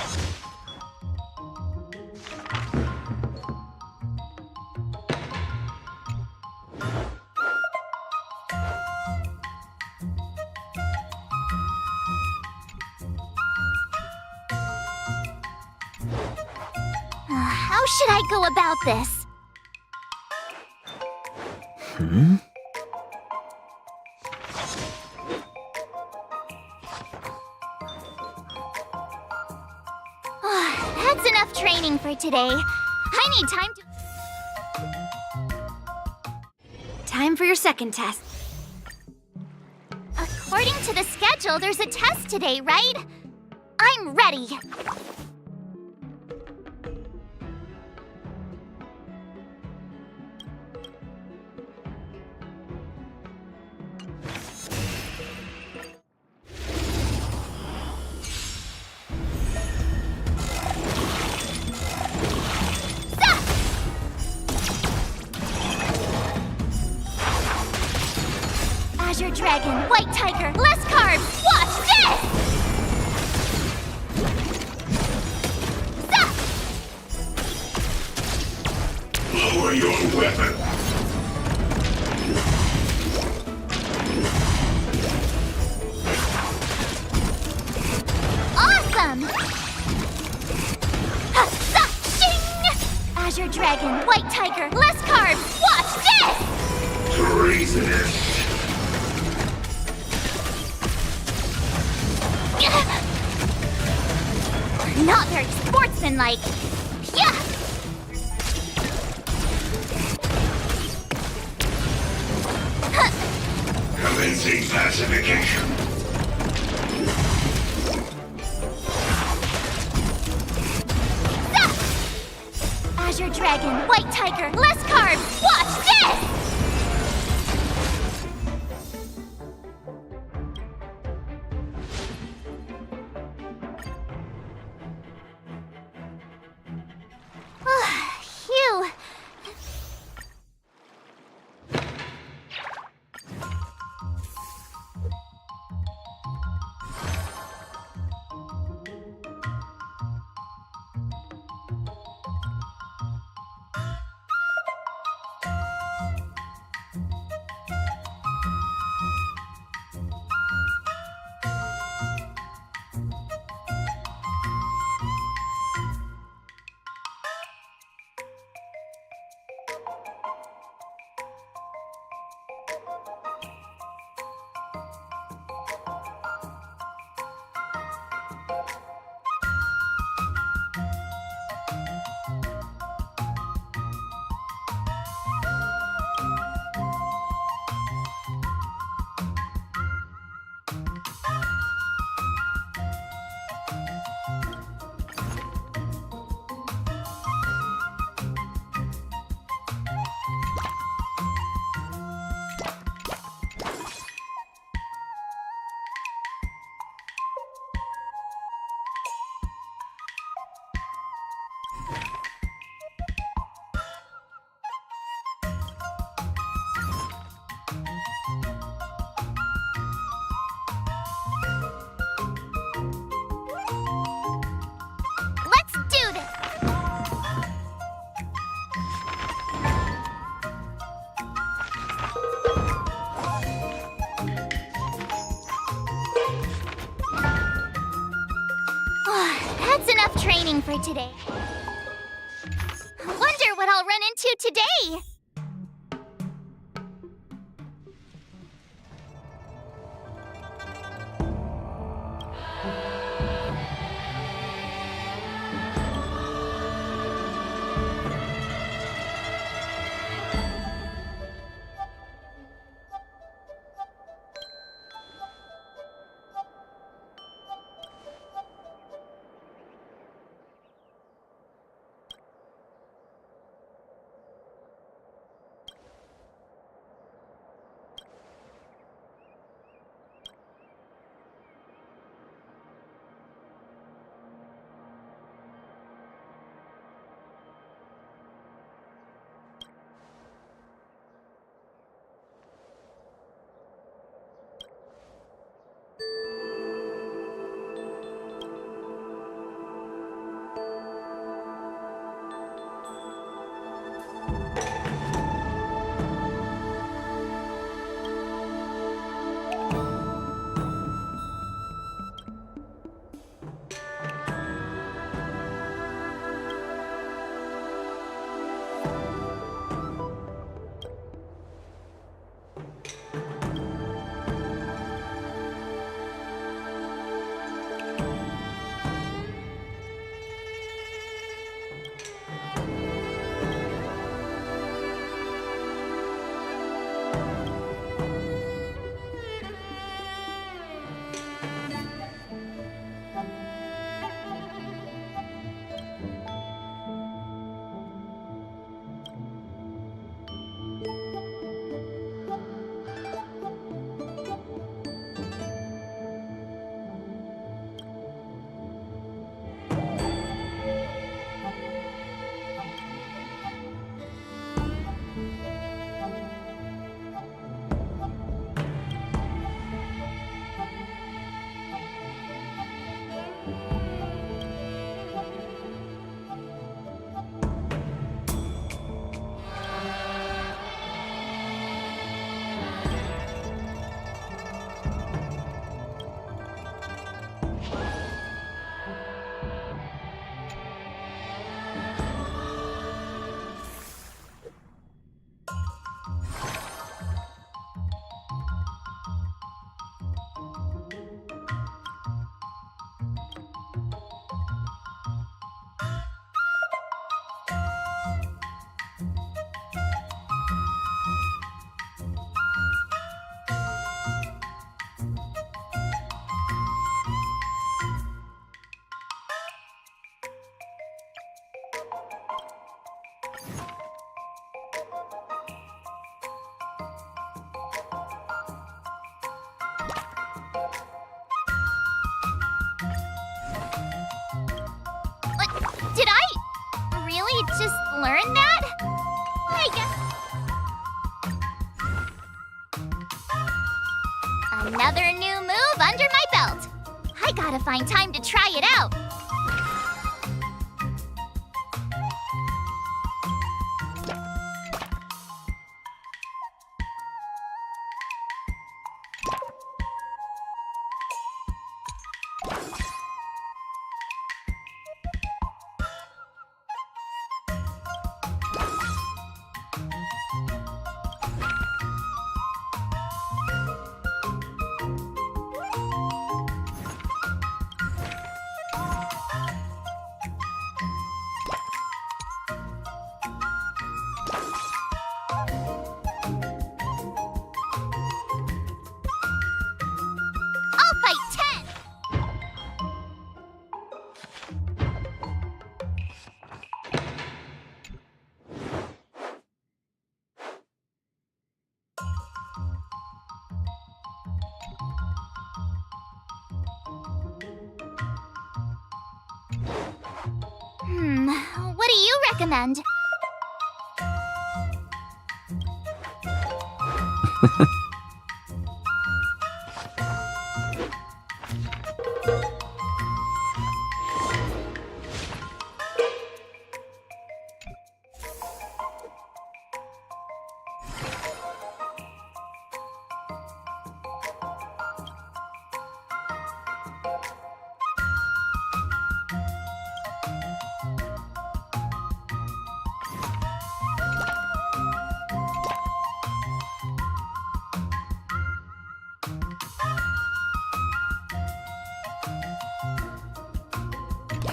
How should I go about this? That's enough training for today. I need time to... Time for your second test. According to the schedule, there's a test today, right? I'm ready. Azure Dragon, White Tiger, less carbs! Watch this! Zap! Lower your weapon. Awesome! Ha, zap, shing! Azure Dragon, White Tiger, less carbs! Watch this! Treasonous. Not very sportsmanlike. Yeah! Commencing pacification. Zap! Azure Dragon, White Tiger, less carbs! Watch this! Phew. Let's do this! That's enough training for today. Wonder what I'll run into today. just learn that? I guess. Another new move under my belt. I gotta find time to try it out. I'll fight 10! What do you recommend?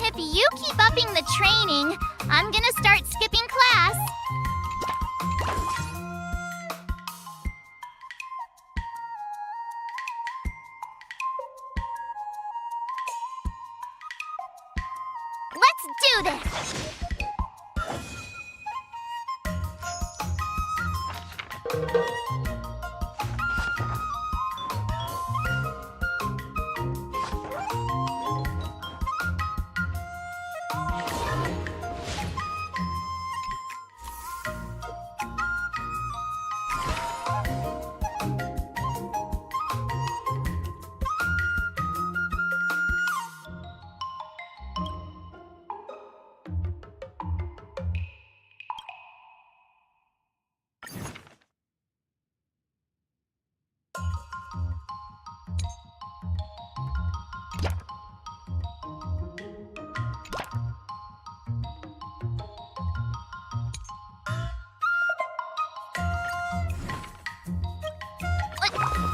If you keep upping the training, I'm gonna start skipping class. Let's do this!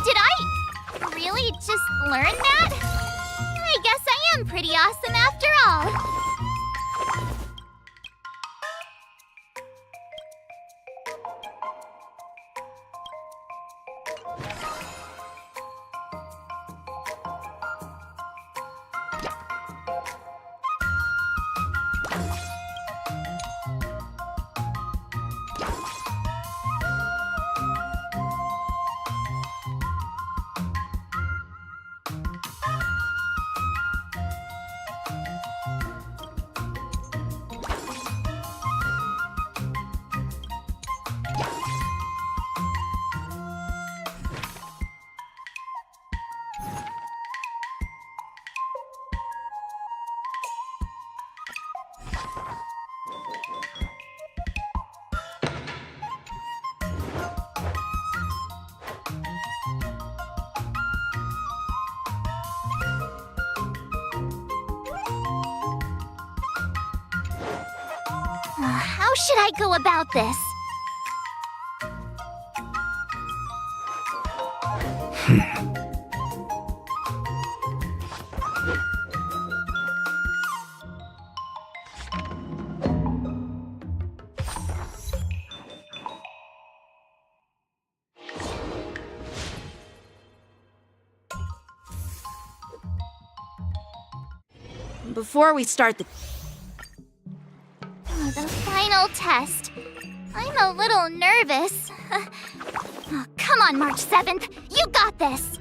Did I really just learn that? I guess I am pretty awesome after all. How should I go about this? Before we start the... The final test. I'm a little nervous. Oh, come on, March 7th. You got this.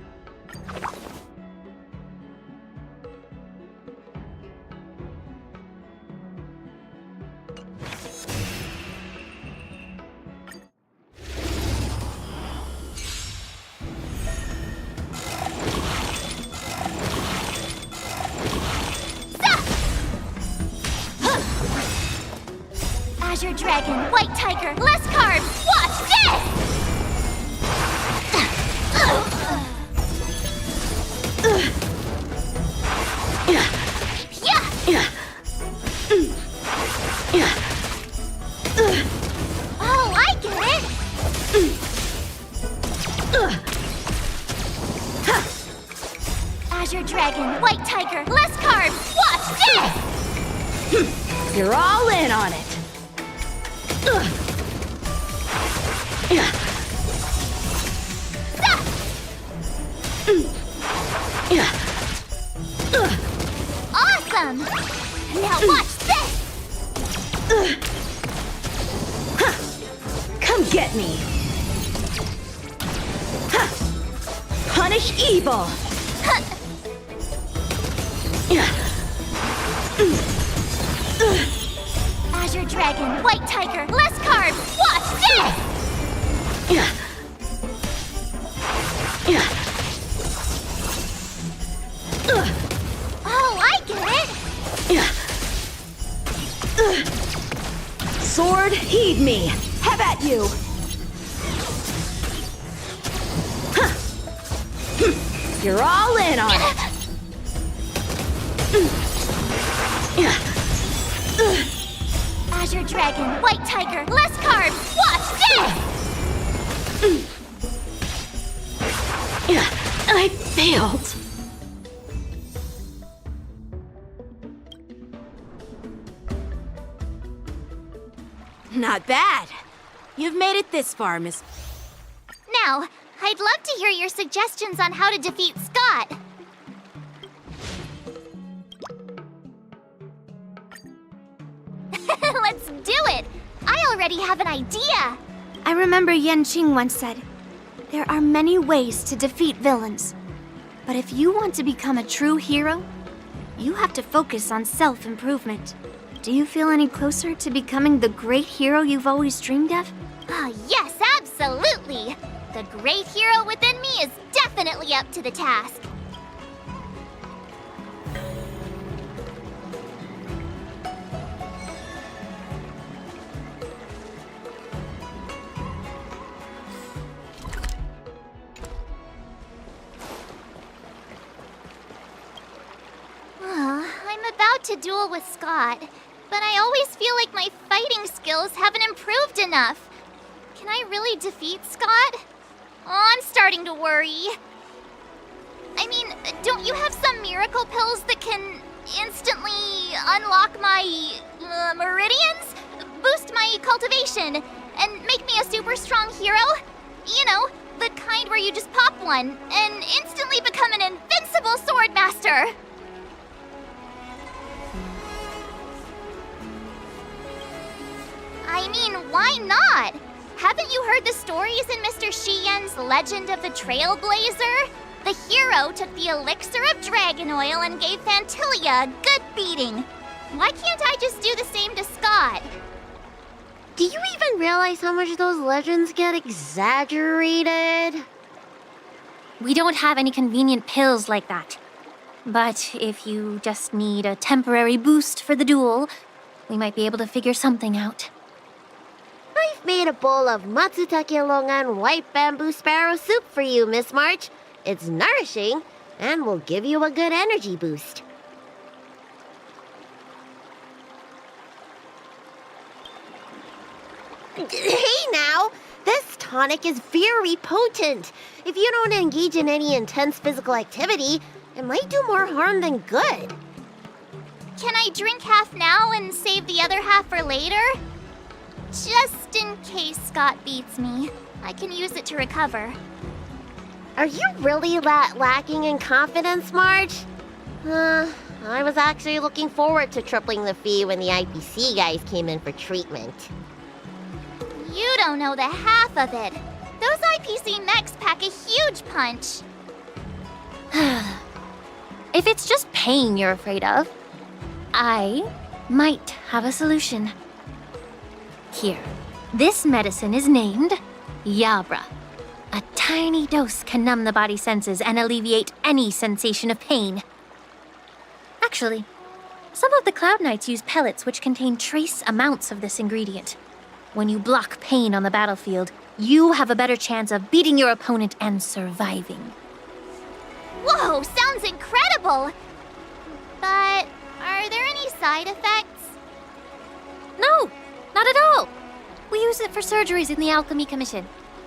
Azure Dragon, White Tiger, less carbs! Watch this! Oh, I get it! Azure Dragon, White Tiger, less carbs! Watch this! You're all in on it. Awesome! Now watch this! Come get me. Punish evil. Azure Dragon, White Tiger, less carbs! Watch this! Oh, I get it! Sword, heed me. Have at you. You're all in on it. Azure Dragon, White Tiger, less carbs! Watch this! I failed. Not bad. You've made it this far, Miss... Now, I'd love to hear your suggestions on how to defeat Scott. Let's do it! I already have an idea! I remember Yan Qing once said, there are many ways to defeat villains. But if you want to become a true hero, you have to focus on self-improvement. Do you feel any closer to becoming the great hero you've always dreamed of? Ah, yes, absolutely! The great hero within me is definitely up to the task. I'm about to duel with Scott, but I always feel like my fighting skills haven't improved enough. Can I really defeat Scott? Oh, I'm starting to worry. I mean, don't you have some miracle pills that can instantly unlock my meridians? Boost my cultivation and make me a super strong hero? You know, the kind where you just pop one and instantly become an invincible sword master. I mean, why not? Haven't you heard the stories in Mr. Shiyen's Legend of the Trailblazer? The hero took the elixir of dragon oil and gave Fantilia a good beating. Why can't I just do the same to Scott? Do you even realize how much those legends get exaggerated? We don't have any convenient pills like that. But if you just need a temporary boost for the duel, we might be able to figure something out. I've made a bowl of Matsutake Longan white bamboo sparrow soup for you, Miss March. It's nourishing and will give you a good energy boost. Hey now! This tonic is very potent. If you don't engage in any intense physical activity, it might do more harm than good. Can I drink half now and save the other half for later? Just in case Scott beats me, I can use it to recover. Are you really lacking in confidence, Marge? I was actually looking forward to tripling the fee when the IPC guys came in for treatment. You don't know the half of it. Those IPC mechs pack a huge punch. If it's just pain you're afraid of, I might have a solution. Here, this medicine is named Yabra. A tiny dose can numb the body's senses and alleviate any sensation of pain. Actually, Some of the Cloud Knights use pellets which contain trace amounts of this ingredient. When you block pain on the battlefield, you have a better chance of beating your opponent and surviving. Whoa, sounds incredible! But are there any side effects? No, not at all. We use it for surgeries in the Alchemy Commission.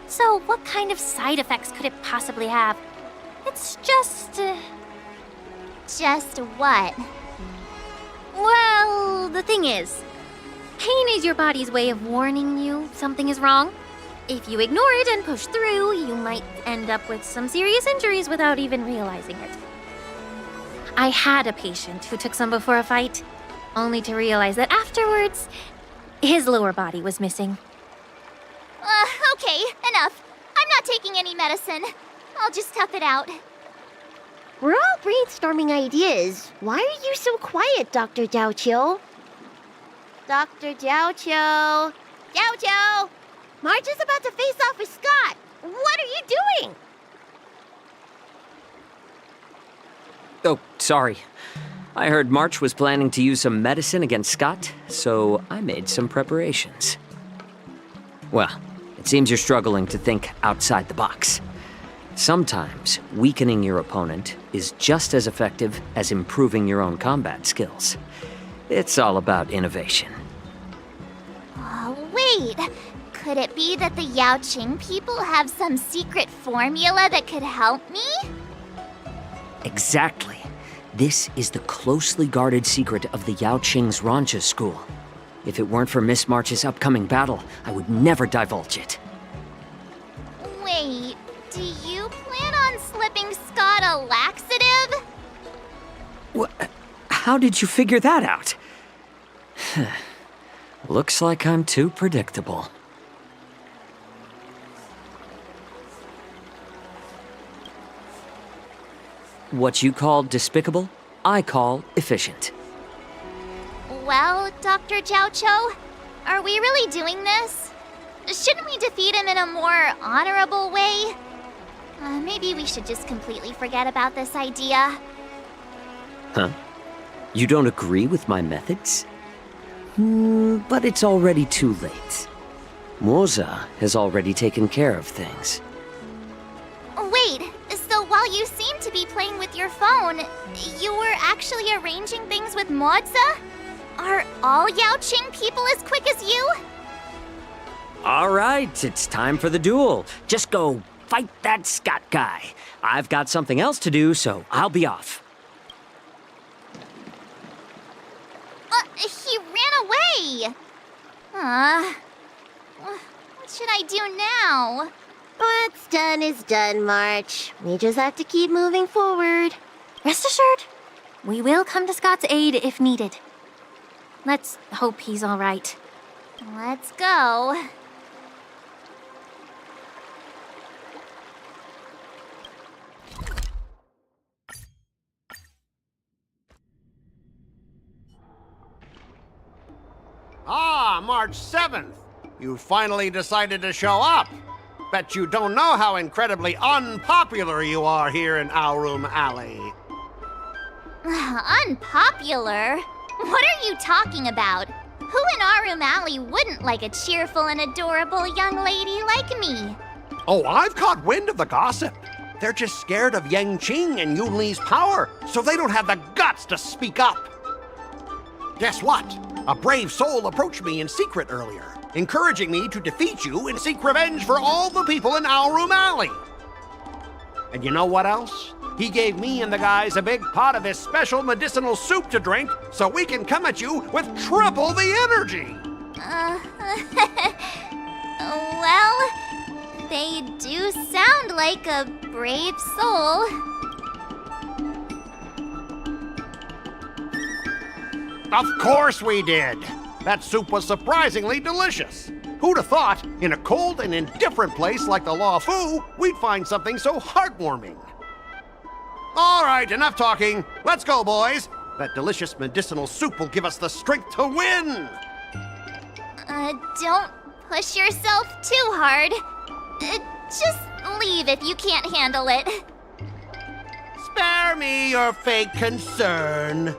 So what kind of side effects could it possibly have? It's just... Just what? Well, the thing is, pain is your body's way of warning you something is wrong. If you ignore it and push through, you might end up with some serious injuries without even realizing it. I had a patient who took some before a fight, only to realize that afterwards, his lower body was missing. Okay, enough. I'm not taking any medicine. I'll just tough it out. We're all brainstorming ideas. Why are you so quiet, Dr. Jiaoqiu? Dr. Jiaoqiu? Jiaoqiu! Marge is about to face off with Scott. What are you doing? Oh, sorry. I heard March was planning to use some medicine against Scott, so I made some preparations. Well, it seems you're struggling to think outside the box. Sometimes weakening your opponent is just as effective as improving your own combat skills. It's all about innovation. Wait. Could it be that the Yao Qing people have some secret formula that could help me? Exactly. This is the closely guarded secret of the Yao Qing's Rancha school. If it weren't for Miss March's upcoming battle, I would never divulge it. Wait, do you plan on slipping Scott a laxative? How did you figure that out? Looks like I'm too predictable. What you call despicable, I call efficient. Well, Dr. Jiaoqiu, are we really doing this? Shouldn't we defeat him in a more honorable way? Maybe we should just completely forget about this idea. Huh? You don't agree with my methods? But it's already too late. Moza has already taken care of things. Wait, so while you seem to be playing with your phone, you were actually arranging things with Moza? Are all Yao Qing people as quick as you? All right, it's time for the duel. Just go fight that Scott guy. I've got something else to do, so I'll be off. He ran away! What should I do now? What's done is done, March. We just have to keep moving forward. Rest assured, we will come to Scott's aid if needed. Let's hope he's all right. Let's go. Ah, March 7th. You finally decided to show up. Bet you don't know how incredibly unpopular you are here in Aurum Alley. Unpopular? What are you talking about? Who in Aurum Alley wouldn't like a cheerful and adorable young lady like me? Oh, I've caught wind of the gossip. They're just scared of Yang Qing and Yun Li's power, so they don't have the guts to speak up. Guess what? A brave soul approached me in secret earlier, encouraging me to defeat you and seek revenge for all the people in Aurum Alley. And you know what else? He gave me and the guys a big pot of his special medicinal soup to drink so we can come at you with triple the energy. Well, they do sound like a brave soul. Of course we did. That soup was surprisingly delicious. Who'd have thought, in a cold and indifferent place like the Law Fu, we'd find something so heartwarming? All right, enough talking. Let's go, boys. That delicious medicinal soup will give us the strength to win. Don't push yourself too hard. Just leave if you can't handle it. Spare me your fake concern.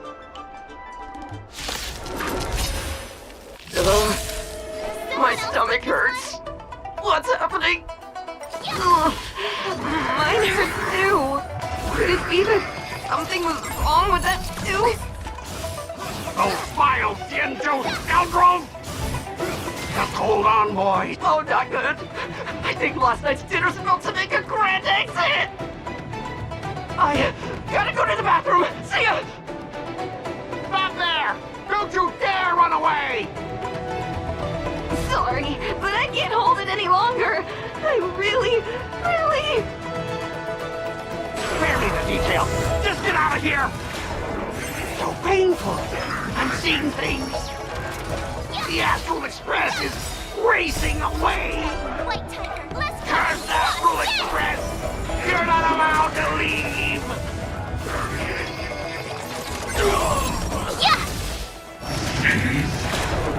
stomach hurts. What's happening? Ugh, mine hurts too. Could it be that something was wrong with that too? Those vile Dianzhou scoundrels! Just hold on, boy. Oh, not good. I think last night's dinner's about to make a grand exit. I gotta go to the bathroom. See ya! Stop there! Don't you dare run away! Sorry, but I can't hold it any longer. I really... Spare me the details! Just get out of here! So painful! I'm seeing things! The Astral Express is racing away! White Tiger, let's go! Curse Astral Express! You're not allowed to leave! Yeah!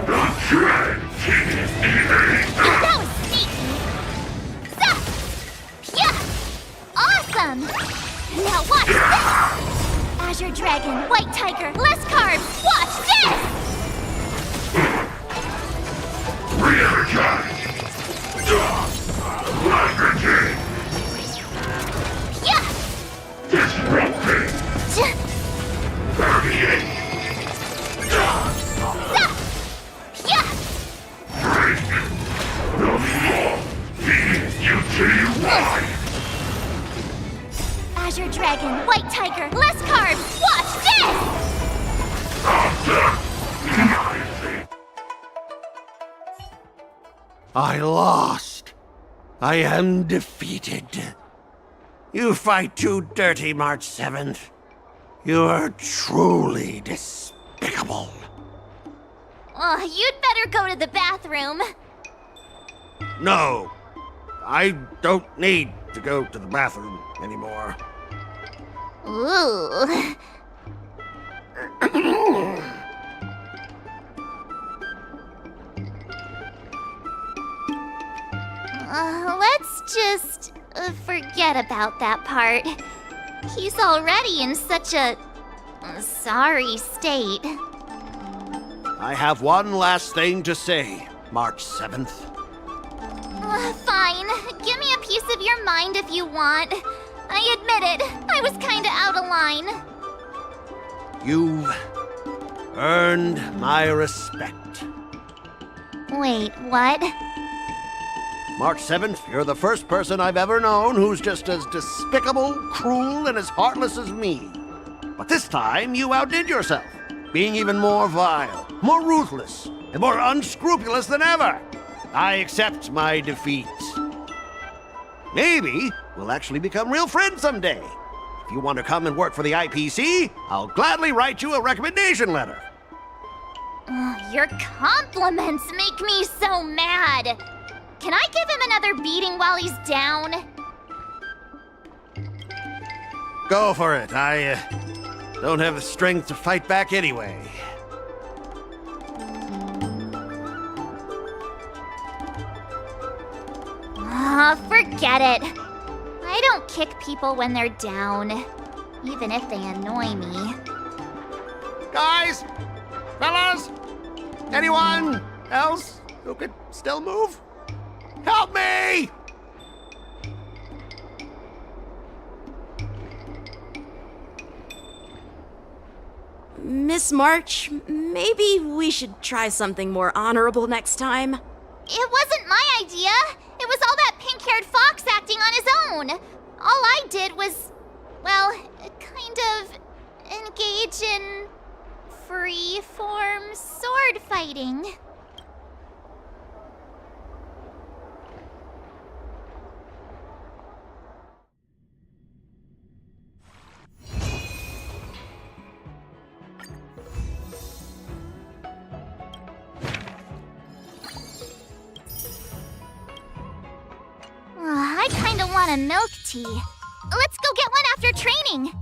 Not try. That was sneaky! Zap! Yeah! Awesome! Now watch this! Azure Dragon, White Tiger, less carbs! Watch this! Re-energize. Leveraging. Yeah! Disrupting. Permeate. Zap! Yeah! Break. The law. B-U-T-Y. Azure Dragon, White Tiger, less carbs! Watch this! I lost. I am defeated. You fight too dirty, March 7th. You are truly despicable. Oh, you'd better go to the bathroom. No, I don't need to go to the bathroom anymore. Ooh. Let's just forget about that part. He's already in such a sorry state. I have one last thing to say, March 7th. Fine. Give me a piece of your mind if you want. I admit it. I was kinda out of line. You've earned my respect. Wait, what? March 7th, you're the first person I've ever known who's just as despicable, cruel, and as heartless as me. But this time, you outdid yourself, being even more vile, more ruthless, and more unscrupulous than ever. I accept my defeat. Maybe we'll actually become real friends someday. If you want to come and work for the IPC, I'll gladly write you a recommendation letter. Your compliments make me so mad. Can I give him another beating while he's down? Go for it. I don't have the strength to fight back anyway. Forget it. I don't kick people when they're down, even if they annoy me. Guys! Fellas! Anyone else who could still move? Help me! Miss March, maybe we should try something more honorable next time. It wasn't my idea. It was all that pink-haired fox acting on his own. All I did was, well, kind of engage in free-form sword fighting. I kinda want a milk tea. Let's go get one after training.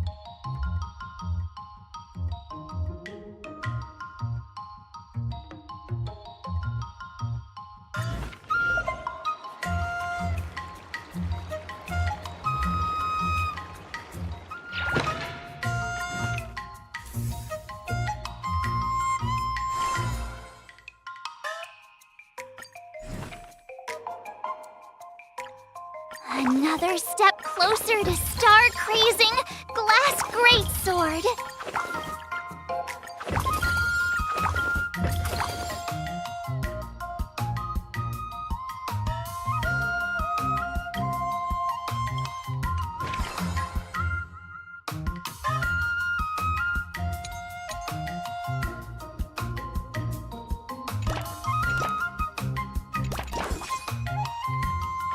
Another step closer to star-crazing glass greatsword.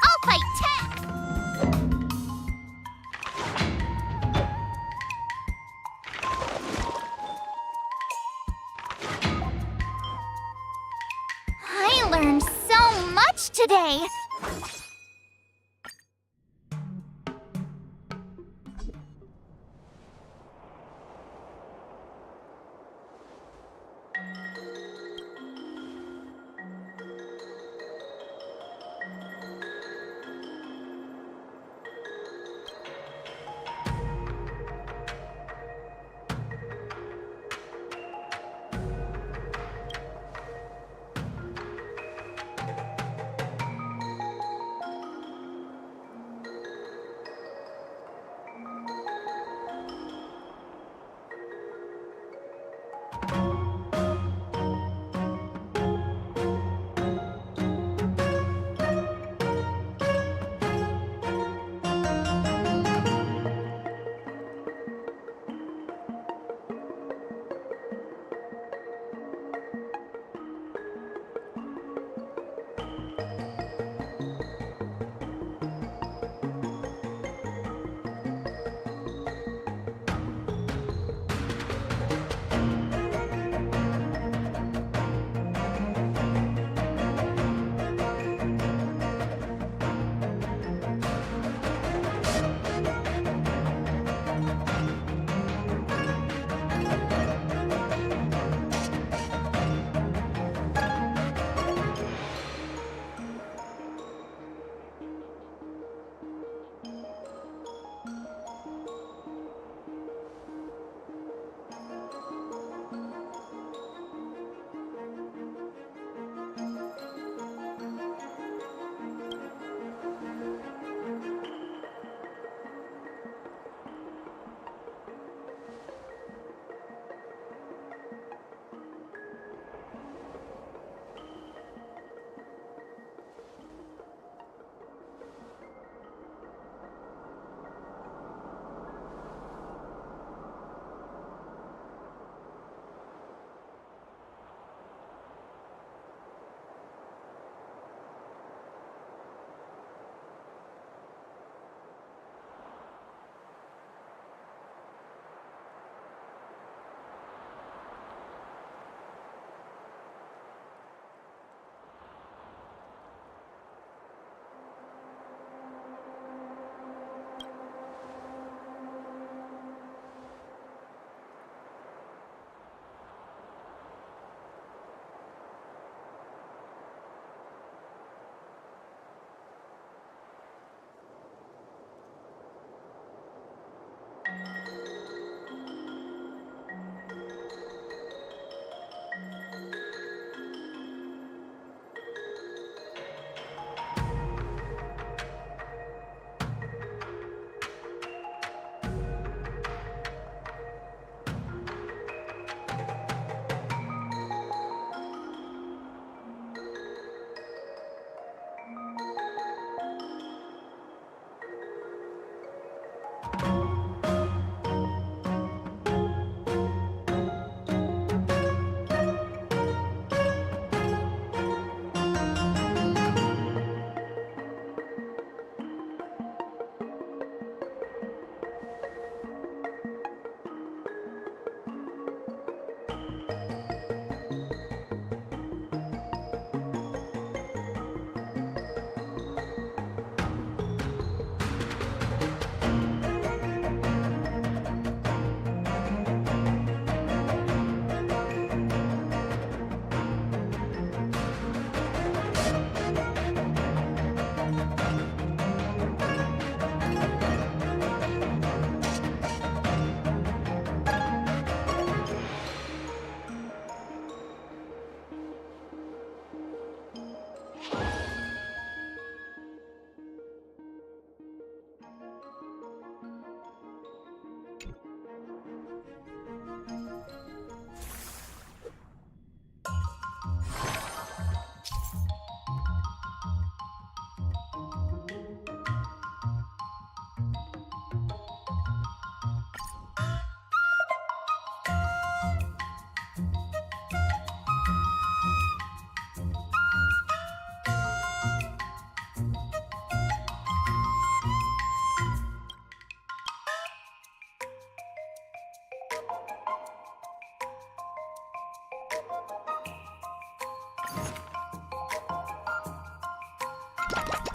I'll fight Ted! I learned so much today!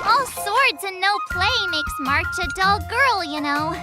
All swords and no play makes March a dull girl, you know.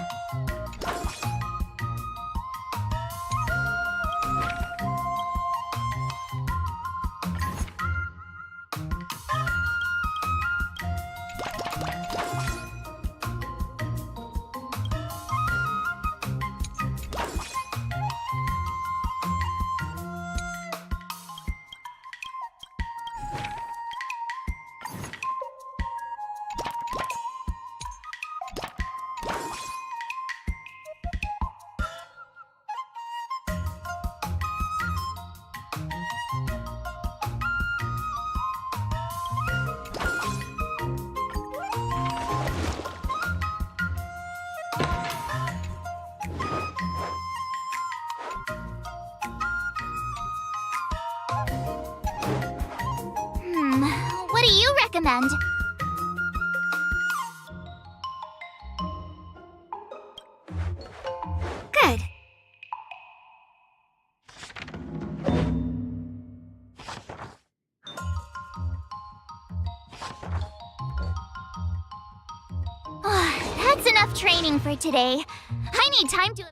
What do you recommend? Good. That's enough training for today. I need time to...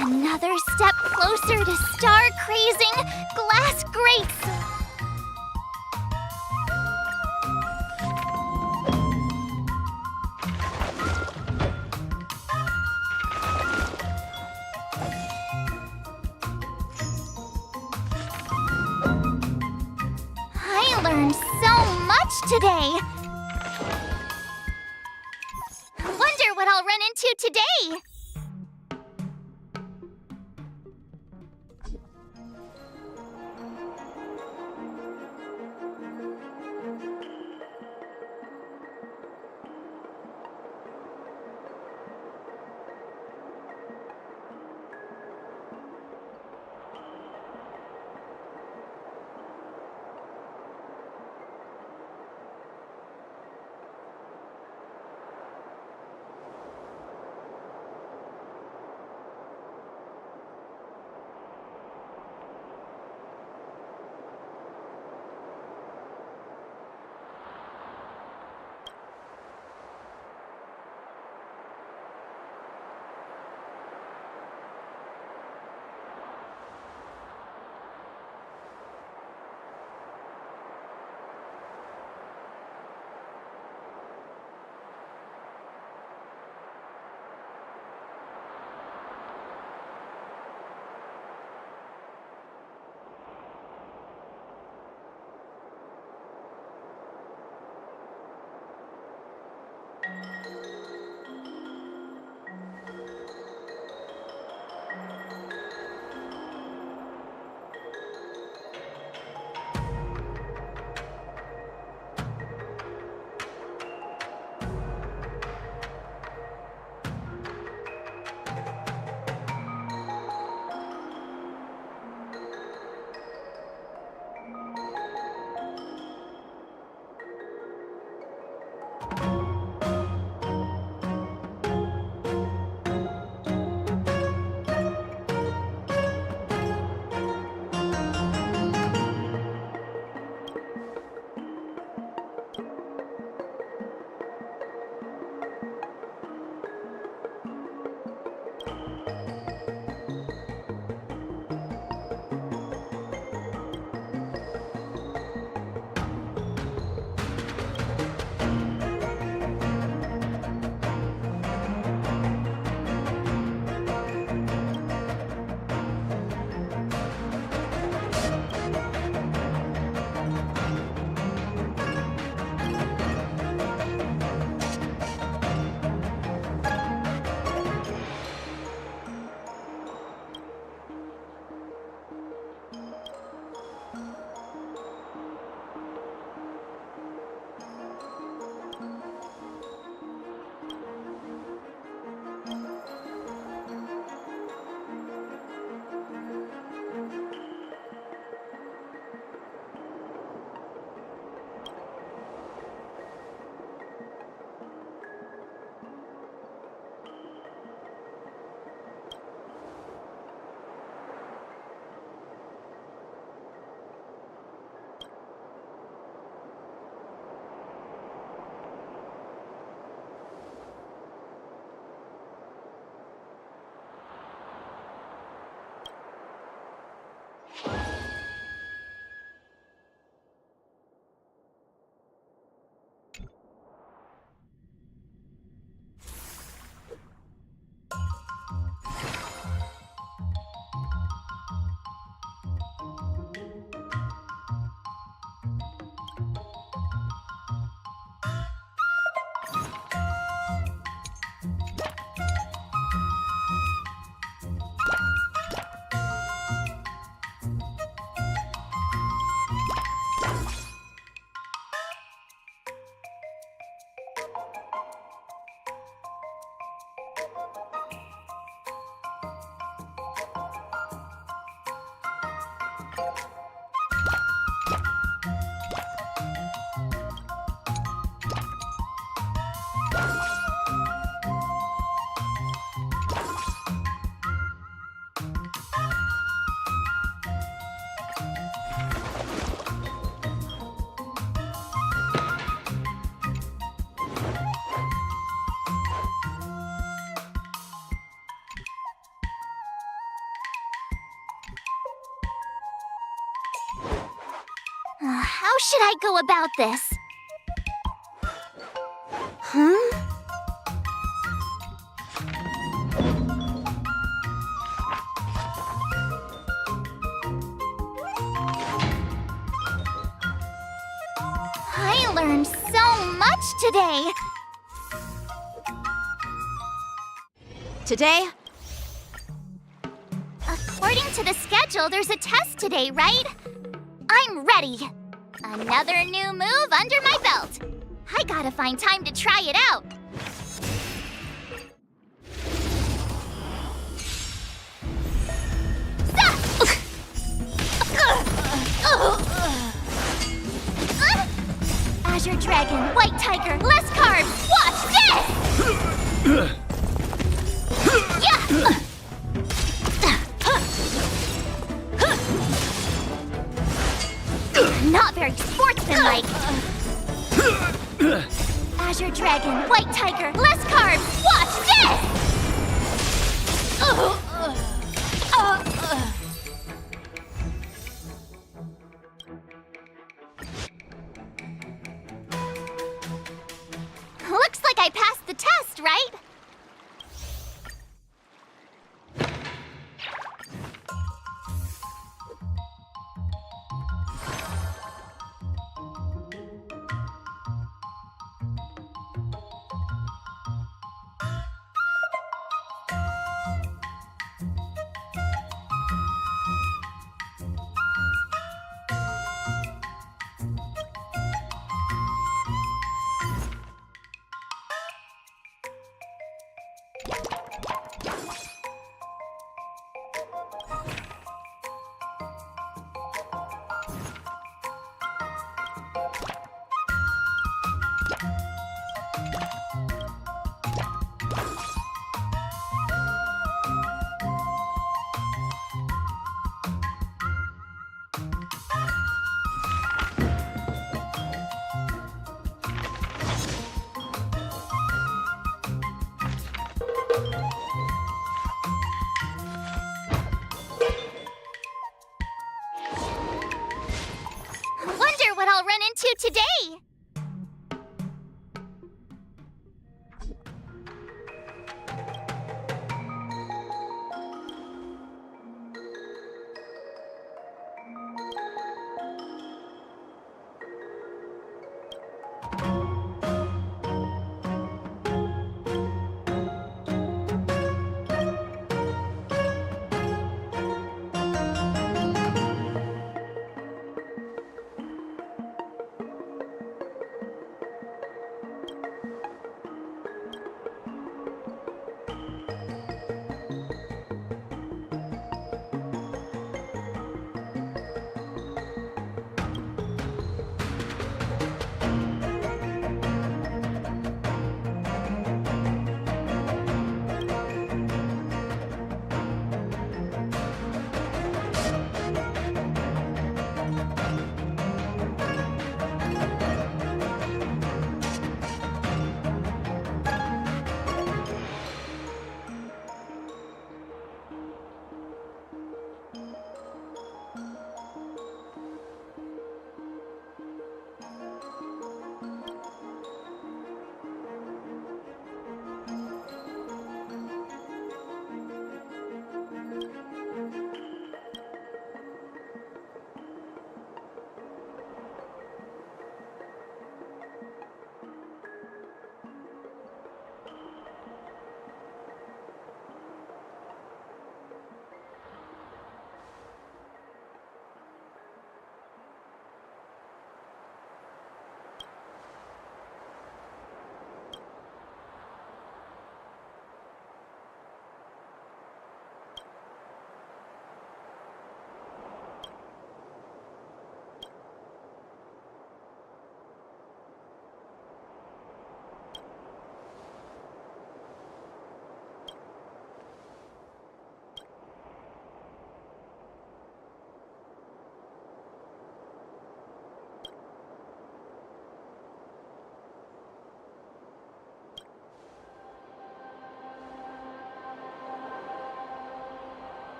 Another step closer to star-crazing glass grates. I learned so much today. Wonder what I'll run into today. How should I go about this? Huh? I learned so much today. Today, According to the schedule, there's a test today, right? I'm ready. Another new move under my belt. I gotta find time to try it out. Azure Dragon, White Tiger, less carbs. Watch this! Yeah! Not very sportsmanlike. Azure Dragon, White Tiger, less carbs. Watch this! Looks like I passed the test, right? Wonder what I'll run into today.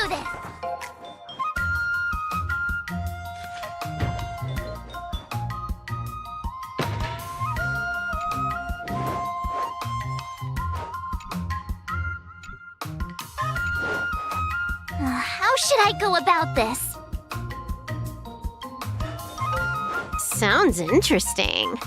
do this! How should I go about this? Sounds interesting.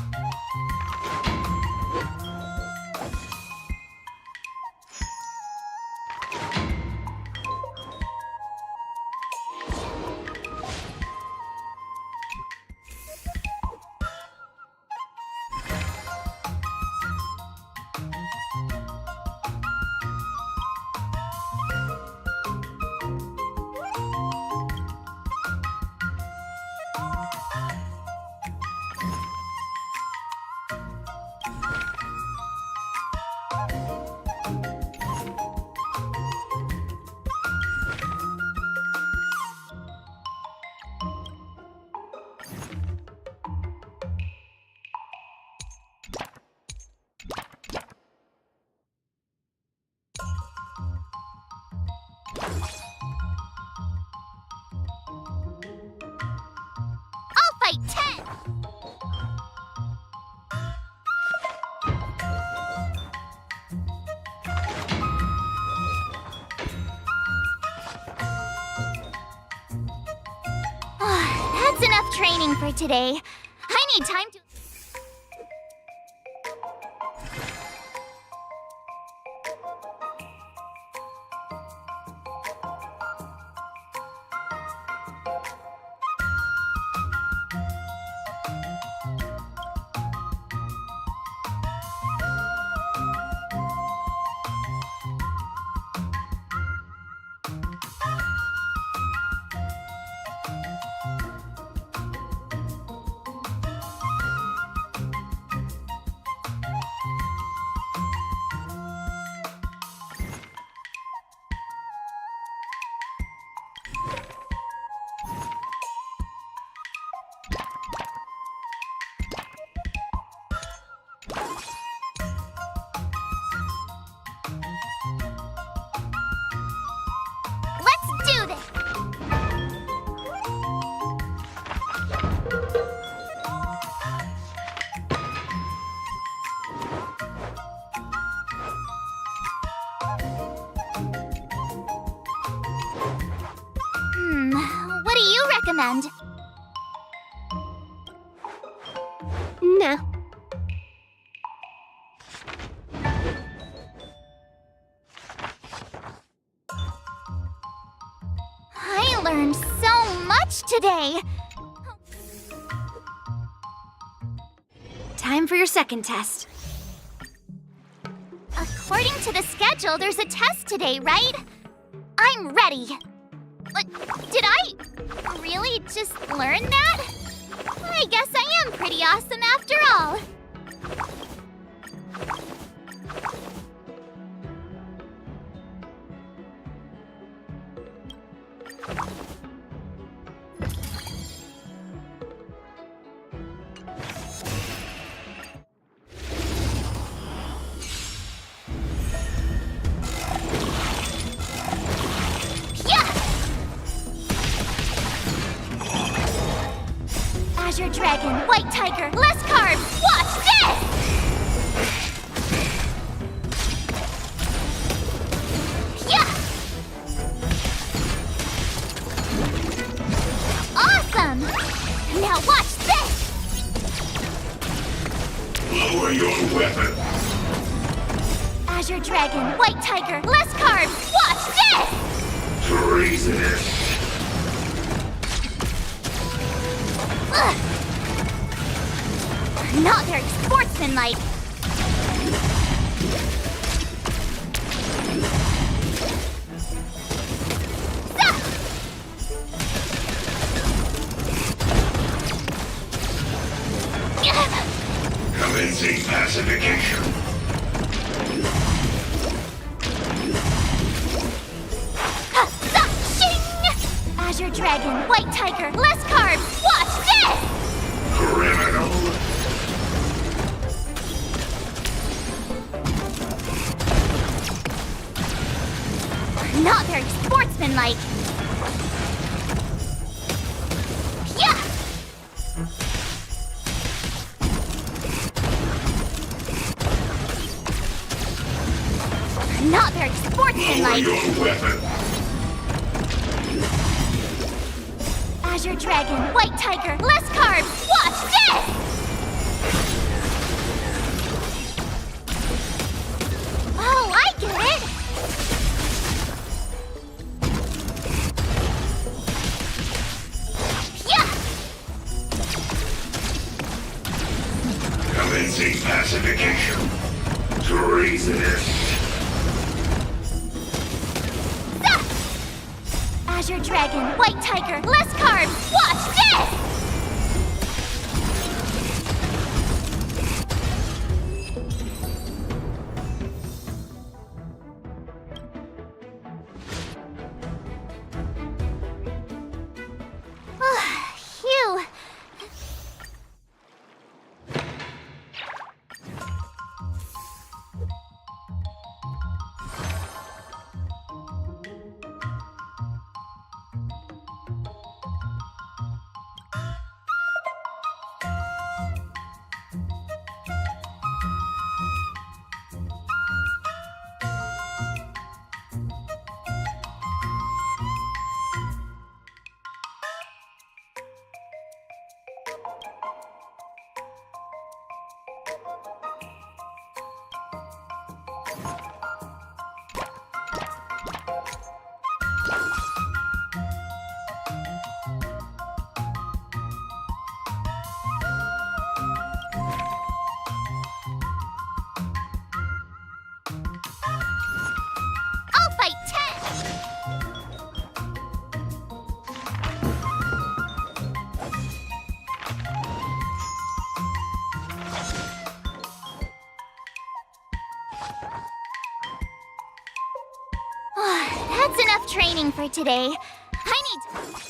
I'll fight 10! That's enough training for today. I need time to... Let's do this! What do you recommend? No. I learned so much today! Time for your second test. According to the schedule, there's a test today, right? I'm ready. Did I really just learn that? I guess I am pretty awesome after all. Azure Dragon, White Tiger, less carbs! Watch this! Yeah! Awesome! Now watch this! Lower your weapon. Azure Dragon, White Tiger, less carbs! Watch this! Treasonous. Ugh. Not very sportsmanlike. Commencing pacification. Azure Dragon, White Tiger, less carbs! Watch this! Criminal. Not very sportsmanlike. not very Lower sportsmanlike. your weapon. Azure Dragon, White Tiger, less carbs. Watch this! Oh, I get it! Yeah! Commencing pacification. Treasonous. Azure Dragon, White Tiger, less carbs. Watch this! Phew. I'll fight 10! That's enough training for today. I need to...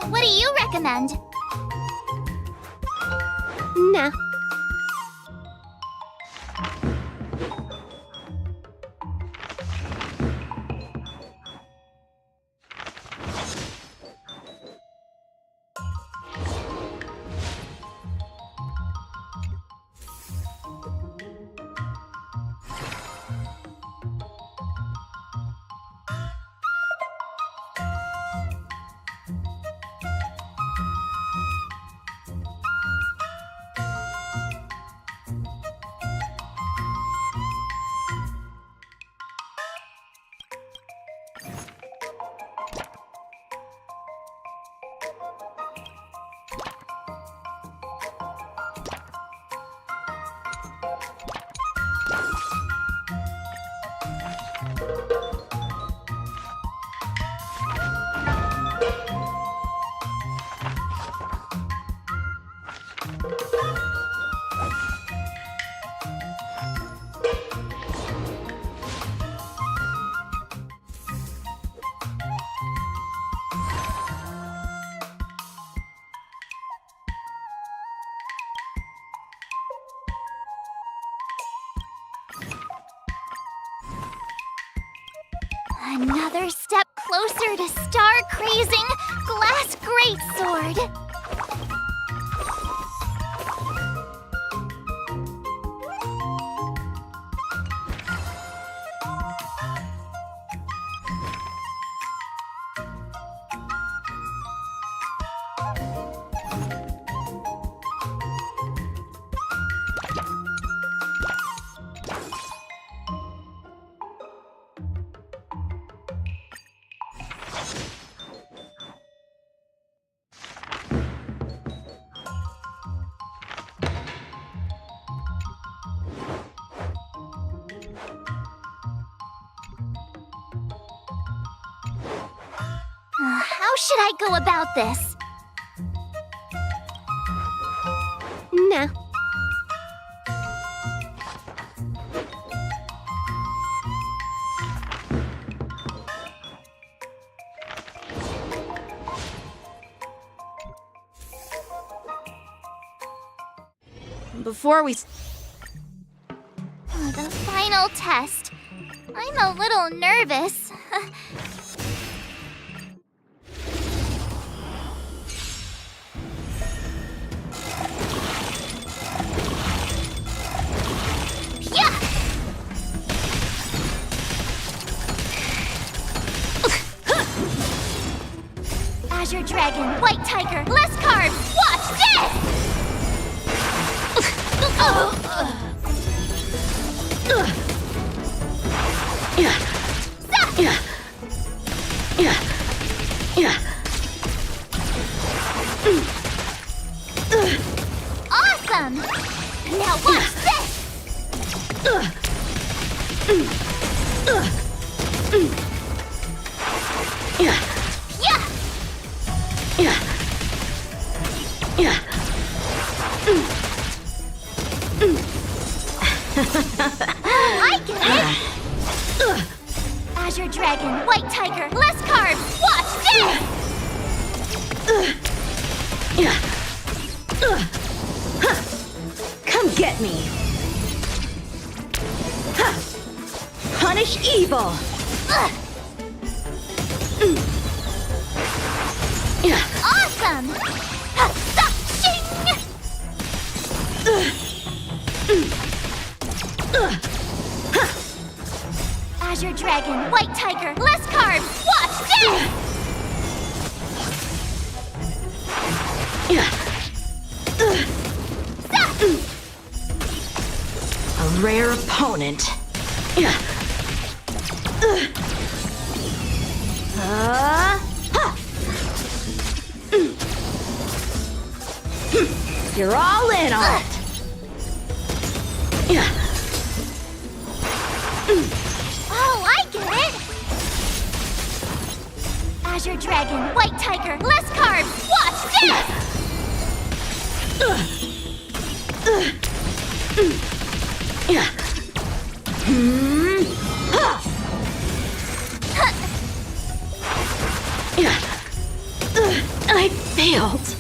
What do you recommend? Nah. Another step closer to star-crazing glass greatsword. How should I go about this? Nah. Before we... The final test. I'm a little nervous. Azure Dragon, White Tiger, less carbs! Watch this! Awesome! Now watch this! I get it! Azure Dragon, White Tiger, less carbs! Watch this! Come get me! Punish evil! Awesome! Azure Dragon, White Tiger, less carbs! Watch this! A rare opponent. You're all in on it. Oh, I get it! Azure Dragon, White Tiger, less carbs! Watch I I failed.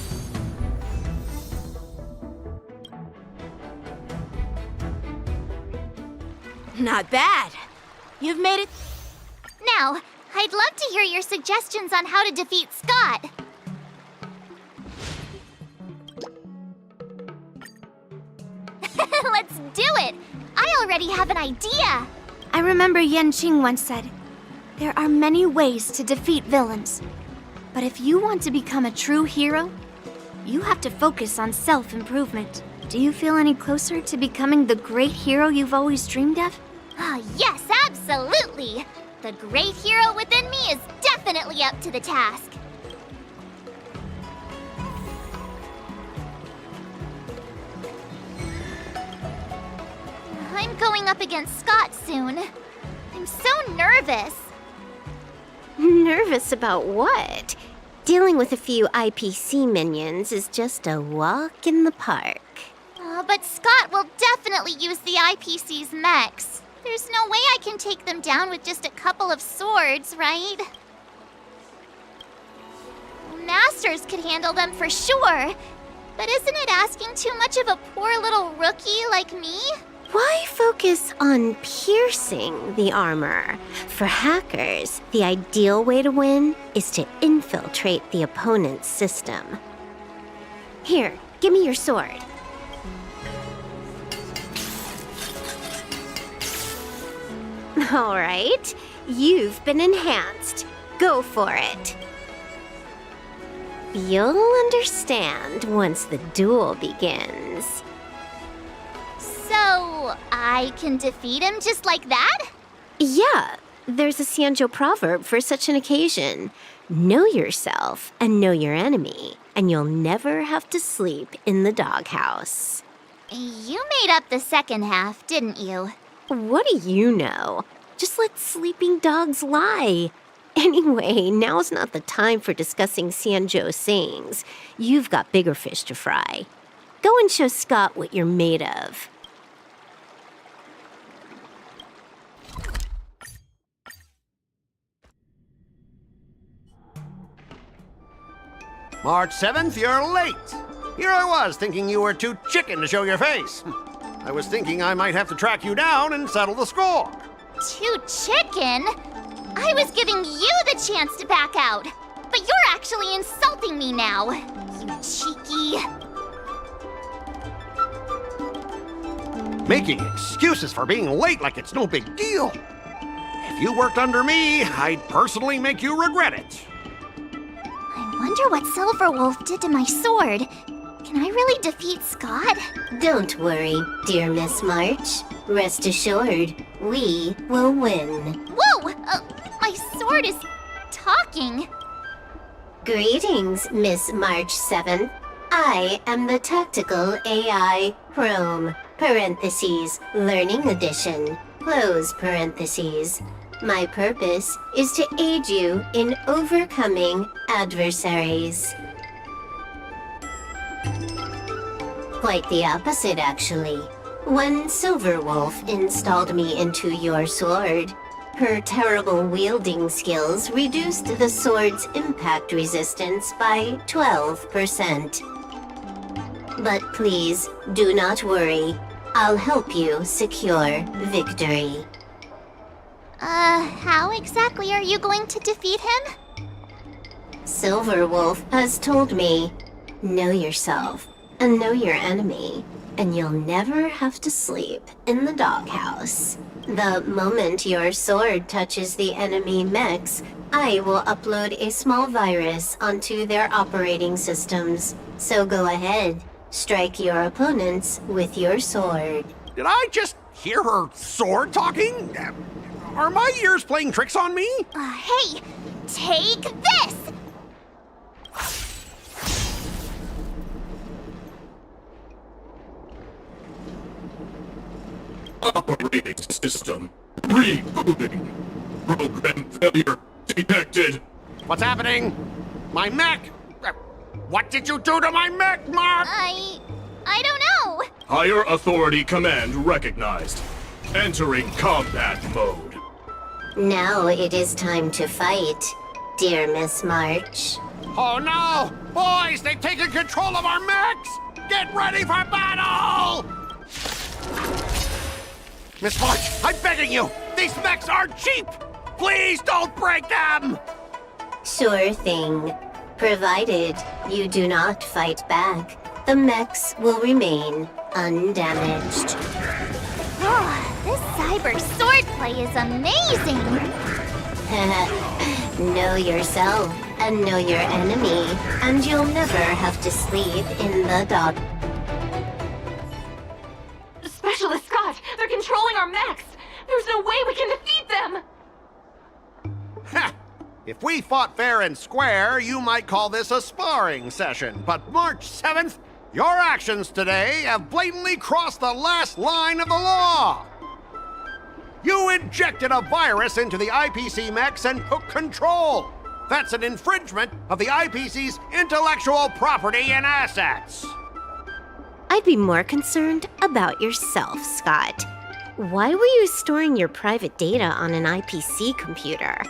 Not bad. You've made it. Now, I'd love to hear your suggestions on how to defeat Scott. Let's do it! I already have an idea! I remember Yan Qing once said, "There are many ways to defeat villains. But if you want to become a true hero, you have to focus on self-improvement." Do you feel any closer to becoming the great hero you've always dreamed of? Ah, yes, absolutely! The great hero within me is definitely up to the task. I'm going up against Scott soon. I'm so nervous. Nervous about what? Dealing with a few IPC minions is just a walk in the park. But Scott will definitely use the IPC's mechs. There's no way I can take them down with just a couple of swords, right? Masters could handle them for sure. But isn't it asking too much of a poor little rookie like me? Why focus on piercing the armor? For hackers, the ideal way to win is to infiltrate the opponent's system. Here, give me your sword. All right, you've been enhanced. Go for it. You'll understand once the duel begins. So, I can defeat him just like that? Yeah, there's a Sanjo proverb for such an occasion. Know yourself and know your enemy, and you'll never have to sleep in the doghouse. You made up the second half, didn't you? What do you know? Just let sleeping dogs lie. Anyway, now's not the time for discussing Sanjo sayings. You've got bigger fish to fry. Go and show Scott what you're made of. March 7th, you're late. Here I was thinking you were too chicken to show your face. I was thinking I might have to track you down and settle the score. Too chicken? I was giving you the chance to back out. But you're actually insulting me now. You cheeky. Making excuses for being late like it's no big deal. If you worked under me, I'd personally make you regret it. I wonder what Silverwolf did to my sword. Can I really defeat Scott? Don't worry, dear Miss March. Rest assured, we will win. Whoa! My sword is talking. Greetings, Miss March 7th. I am the Tactical AI Chrome, parentheses, Learning Edition, close parentheses. My purpose is to aid you in overcoming adversaries. Quite the opposite, actually. When Silverwolf installed me into your sword, her terrible wielding skills reduced the sword's impact resistance by 12%. But please, do not worry. I'll help you secure victory. How exactly are you going to defeat him? Silverwolf has told me, know yourself and know your enemy, and you'll never have to sleep in the doghouse. The moment your sword touches the enemy mechs, I will upload a small virus onto their operating systems. So go ahead, strike your opponents with your sword. Did I just hear her sword talking? Are my ears playing tricks on me? Hey, take this! Operating system rebooting. Program failure detected. What's happening? My mech? What did you do to my mech, Mark? I don't know. Higher authority command recognized. Entering combat mode. Now it is time to fight. dear Miss March. Oh no! Boys, they've taken control of our mechs! Get ready for battle! Miss March, I'm begging you! These mechs are cheap! Please don't break them! Sure thing. Provided you do not fight back, the mechs will remain undamaged. Oh, this cyber swordplay is amazing! Know yourself and know your enemy, and you'll never have to sleep in the dark. Specialist Scott, they're controlling our mechs. There's no way we can defeat them. Ha! If we fought fair and square, you might call this a sparring session. But March 7th, your actions today have blatantly crossed the last line of the law. You injected a virus into the IPC mechs and took control. That's an infringement of the IPC's intellectual property and assets. I'd be more concerned about yourself, Scott. Why were you storing your private data on an IPC computer?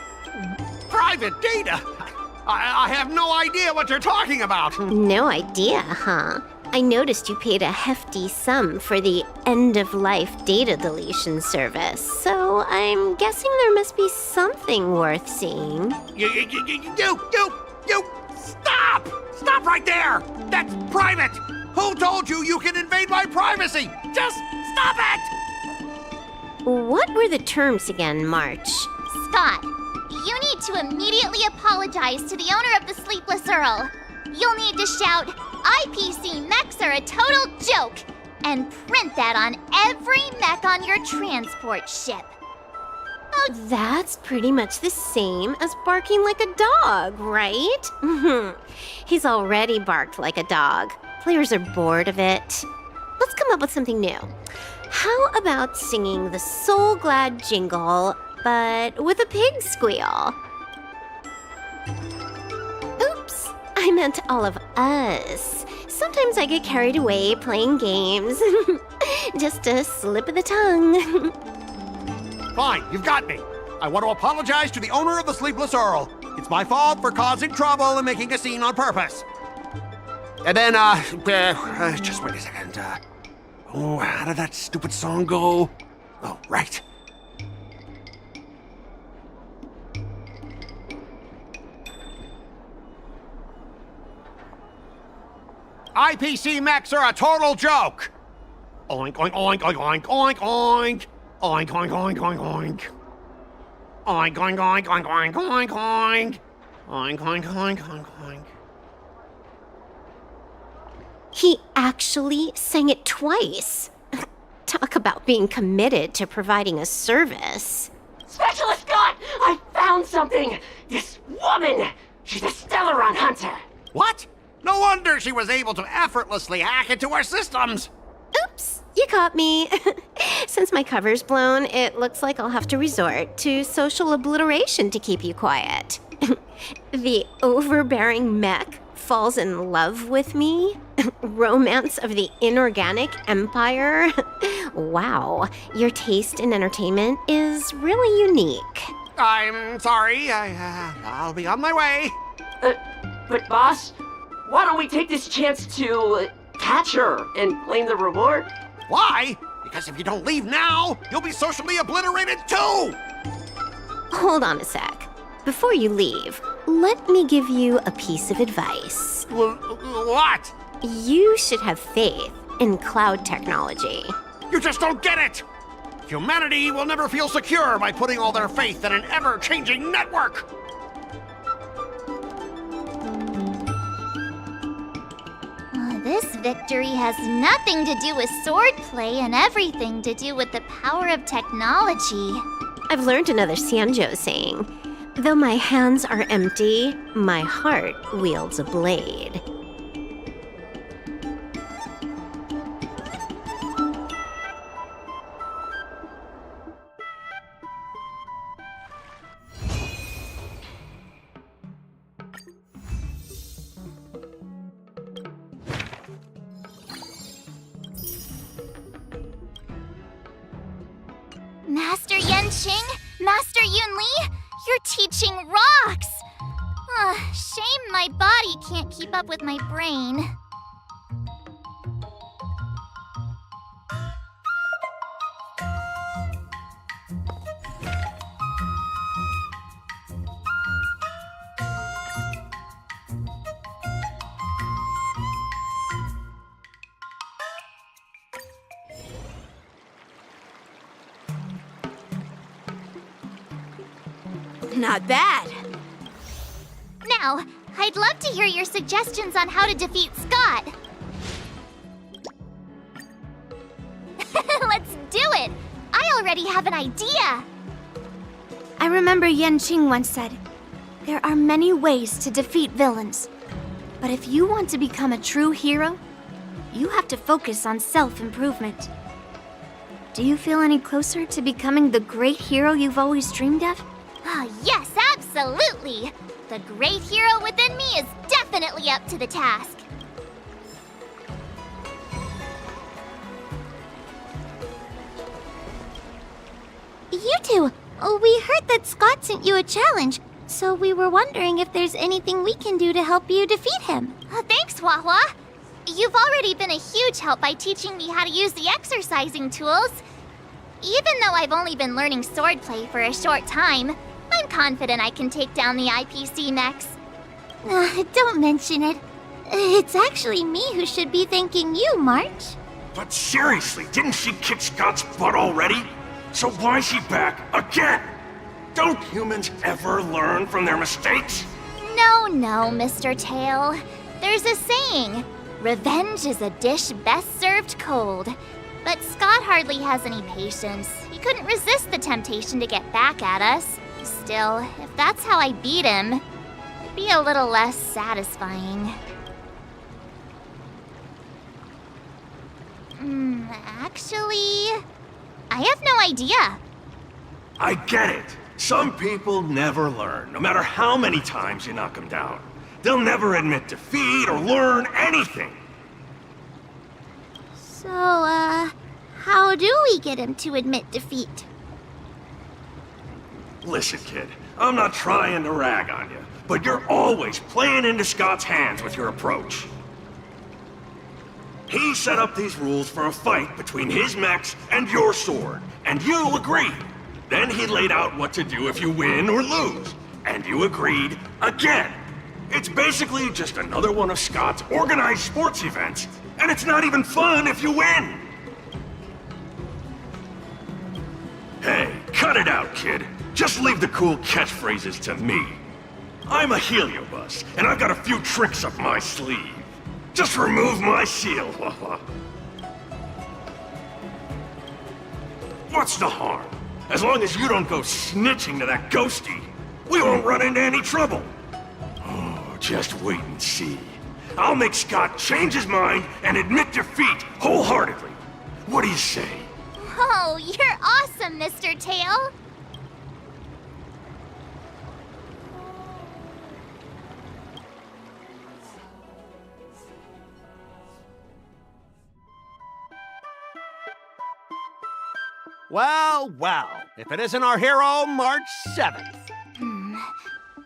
Private data? I have no idea what you're talking about. No idea, huh? I noticed you paid a hefty sum for the end-of-life data deletion service, so I'm guessing there must be something worth seeing. You, stop! Stop right there! That's private! Who told you you can invade my privacy? Just stop it! What were the terms again, March? Scott, you need to immediately apologize to the owner of the Sleepless Earl. You'll need to shout, IPC mechs are a total joke, and print that on every mech on your transport ship. That's pretty much the same as barking like a dog, right? He's already barked like a dog. Players are bored of it. Let's come up with something new. How about singing the Soul Glad jingle, but with a pig squeal? Oops, I meant all of us. Sometimes I get carried away playing games. Just a slip of the tongue. Fine, you've got me. I want to apologize to the owner of the Sleepless Earl. It's my fault for causing trouble and making a scene on purpose. And then, just wait a second. How did that stupid song go? Oh, right. IPC mechs are a total joke! Oink, oink, oink, oink, oink, oink, oink. Oink, oink, oink, oink, oink. Oink, oink, oink, oink, oink, oink, oink. Oink, oink, oink, oink, oink. He actually sang it twice. Talk about being committed to providing a service. Specialist Scott, I found something. This woman, she's a Stellaron hunter. What? No wonder she was able to effortlessly hack into our systems. Oops, you caught me. Since my cover's blown, it looks like I'll have to resort to social obliteration to keep you quiet. The overbearing mech falls in love with me? Romance of the inorganic empire? Wow, your taste in entertainment is really unique. I'm sorry, I'll be on my way. But boss, why don't we take this chance to catch her and claim the reward? Why? Because if you don't leave now, you'll be socially obliterated too! Hold on a sec. Before you leave, let me give you a piece of advice. What? You should have faith in cloud technology. You just don't get it! Humanity will never feel secure by putting all their faith in an ever-changing network! This victory has nothing to do with swordplay and everything to do with the power of technology. I've learned another Sanjo saying, though my hands are empty, my heart wields a blade. Master Yenqing, Master Yunli, your teaching rocks! Shame my body can't keep up with my brain. Not bad. Now, I'd love to hear your suggestions on how to defeat Scott. Let's do it! I already have an idea! I remember Yan Qing once said, there are many ways to defeat villains. But if you want to become a true hero, you have to focus on self-improvement. Do you feel any closer to becoming the great hero you've always dreamed of? Ah, yes, absolutely! The great hero within me is definitely up to the task. You two, we heard that Scott sent you a challenge, so we were wondering if there's anything we can do to help you defeat him. Thanks, Hua. You've already been a huge help by teaching me how to use the exercising tools. Even though I've only been learning swordplay for a short time, I'm confident I can take down the IPC mechs. Don't mention it. It's actually me who should be thanking you, March. But seriously, didn't she kick Scott's butt already? So why is she back again? Don't humans ever learn from their mistakes? No, Mr. Tail. There's a saying, revenge is a dish best served cold. But Scott hardly has any patience. He couldn't resist the temptation to get back at us. Still, if that's how I beat him, it'd be a little less satisfying. Actually, I have no idea. I get it. Some people never learn, no matter how many times you knock them down. They'll never admit defeat or learn anything. So, how do we get him to admit defeat? Listen, kid, I'm not trying to rag on you, but you're always playing into Scott's hands with your approach. He set up these rules for a fight between his mechs and your sword, and you agreed. Then he laid out what to do if you win or lose, and you agreed again. It's basically just another one of Scott's organized sports events, and it's not even fun if you win. Hey, cut it out, kid. Just leave the cool catchphrases to me. I'm a Heliobus, and I've got a few tricks up my sleeve. Just remove my seal, What's the harm? As long as you don't go snitching to that ghosty, we won't run into any trouble. Oh, just wait and see. I'll make Scott change his mind and admit defeat wholeheartedly. What do you say? Oh, you're awesome, Mr. Tail. Well, if it isn't our hero, March 7th.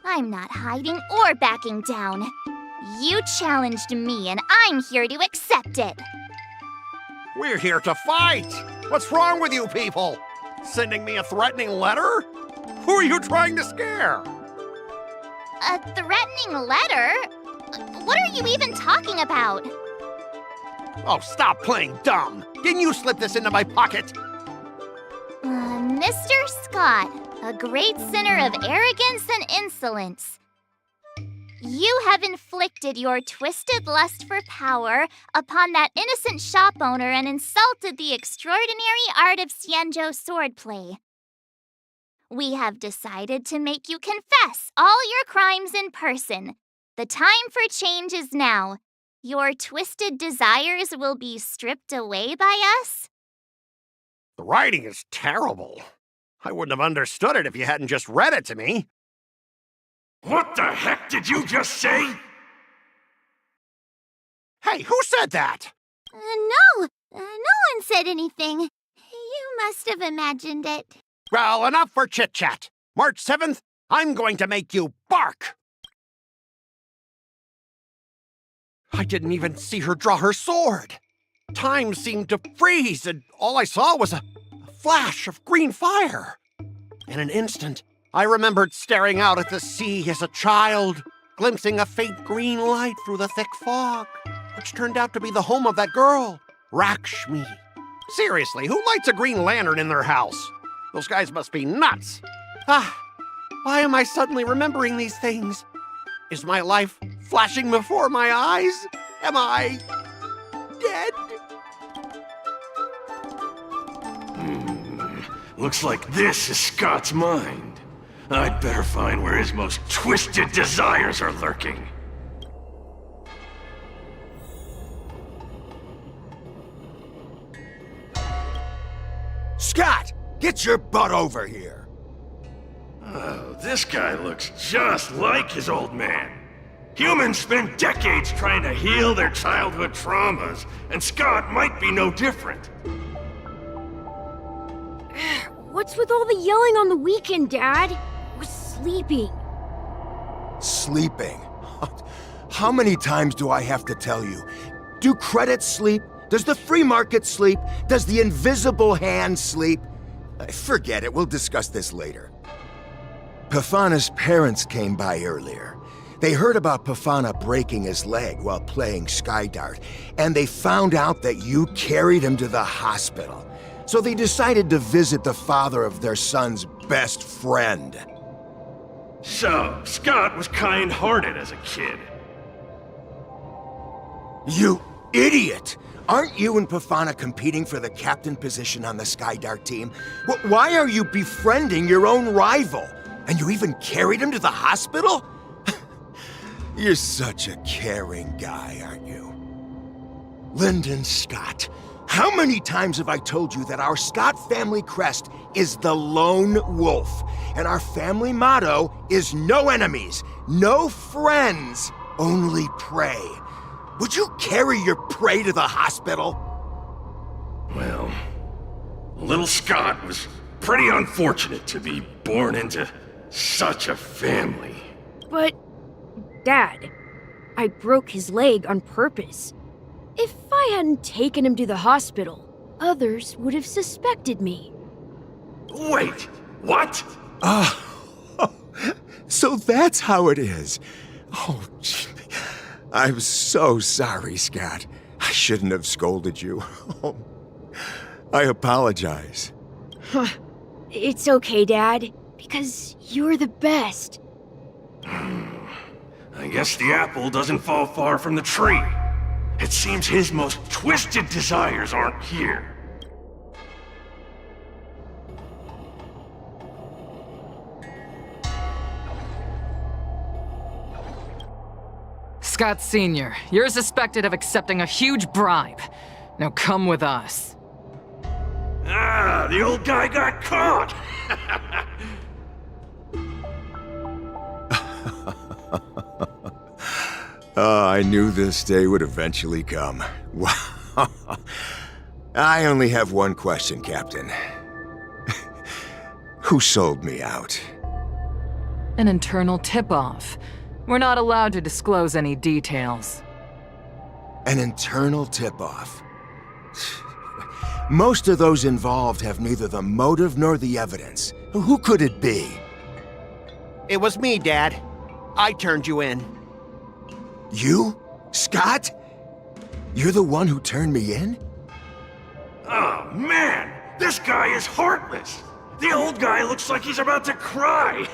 I'm not hiding or backing down. You challenged me, and I'm here to accept it. We're here to fight. What's wrong with you people? Sending me a threatening letter? Who are you trying to scare? A threatening letter? What are you even talking about? Oh, stop playing dumb. Didn't you slip this into my pocket? Mr. Scott, a great sinner of arrogance and insolence. You have inflicted your twisted lust for power upon that innocent shop owner and insulted the extraordinary art of Xianzhou swordplay. We have decided to make you confess all your crimes in person. The time for change is now. Your twisted desires will be stripped away by us. The writing is terrible. I wouldn't have understood it if you hadn't just read it to me. What the heck did you just say? Hey, who said that? No one said anything. You must have imagined it. Well, enough for chit-chat. March 7th, I'm going to make you bark. I didn't even see her draw her sword. Time seemed to freeze, and all I saw was a flash of green fire. In an instant, I remembered staring out at the sea as a child, glimpsing a faint green light through the thick fog, which turned out to be the home of that girl, Rakshmi. Seriously, who lights a green lantern in their house? Those guys must be nuts. Why am I suddenly remembering these things? Is my life flashing before my eyes? Am I dead? Looks like this is Scott's mind. I'd better find where his most twisted desires are lurking. Scott, get your butt over here. Oh, this guy looks just like his old man. Humans spend decades trying to heal their childhood traumas, and Scott might be no different. What's with all the yelling on the weekend, Dad? We're sleeping. Sleeping? How many times do I have to tell you? Do credits sleep? Does the free market sleep? Does the invisible hand sleep? Forget it, we'll discuss this later. Pafana's parents came by earlier. They heard about Pafana breaking his leg while playing Skydart, and they found out that you carried him to the hospital. So they decided to visit the father of their son's best friend. So, Scott was kind-hearted as a kid. You idiot! Aren't you and Pafana competing for the captain position on the Skydart team? Why are you befriending your own rival? And you even carried him to the hospital? You're such a caring guy, aren't you? Lyndon Scott, how many times have I told you that our Scott family crest is the lone wolf, and our family motto is no enemies, no friends, only prey. Would you carry your prey to the hospital? Well, little Scott was pretty unfortunate to be born into such a family. But, Dad, I broke his leg on purpose. If I hadn't taken him to the hospital, others would have suspected me. Wait, what? So that's how it is. Oh, gee. I'm so sorry, Scott. I shouldn't have scolded you. I apologize. It's okay, Dad, because you're the best. I guess the apple doesn't fall far from the tree. It seems his most twisted desires aren't here. Scott Sr., you're suspected of accepting a huge bribe. Now come with us. Ah, the old guy got caught! I knew this day would eventually come. I only have one question, Captain. Who sold me out? An internal tip-off. We're not allowed to disclose any details. An internal tip-off. Most of those involved have neither the motive nor the evidence. Who could it be? It was me, Dad. I turned you in. You? Scott? You're the one who turned me in? Oh, man! This guy is heartless! The old guy looks like he's about to cry!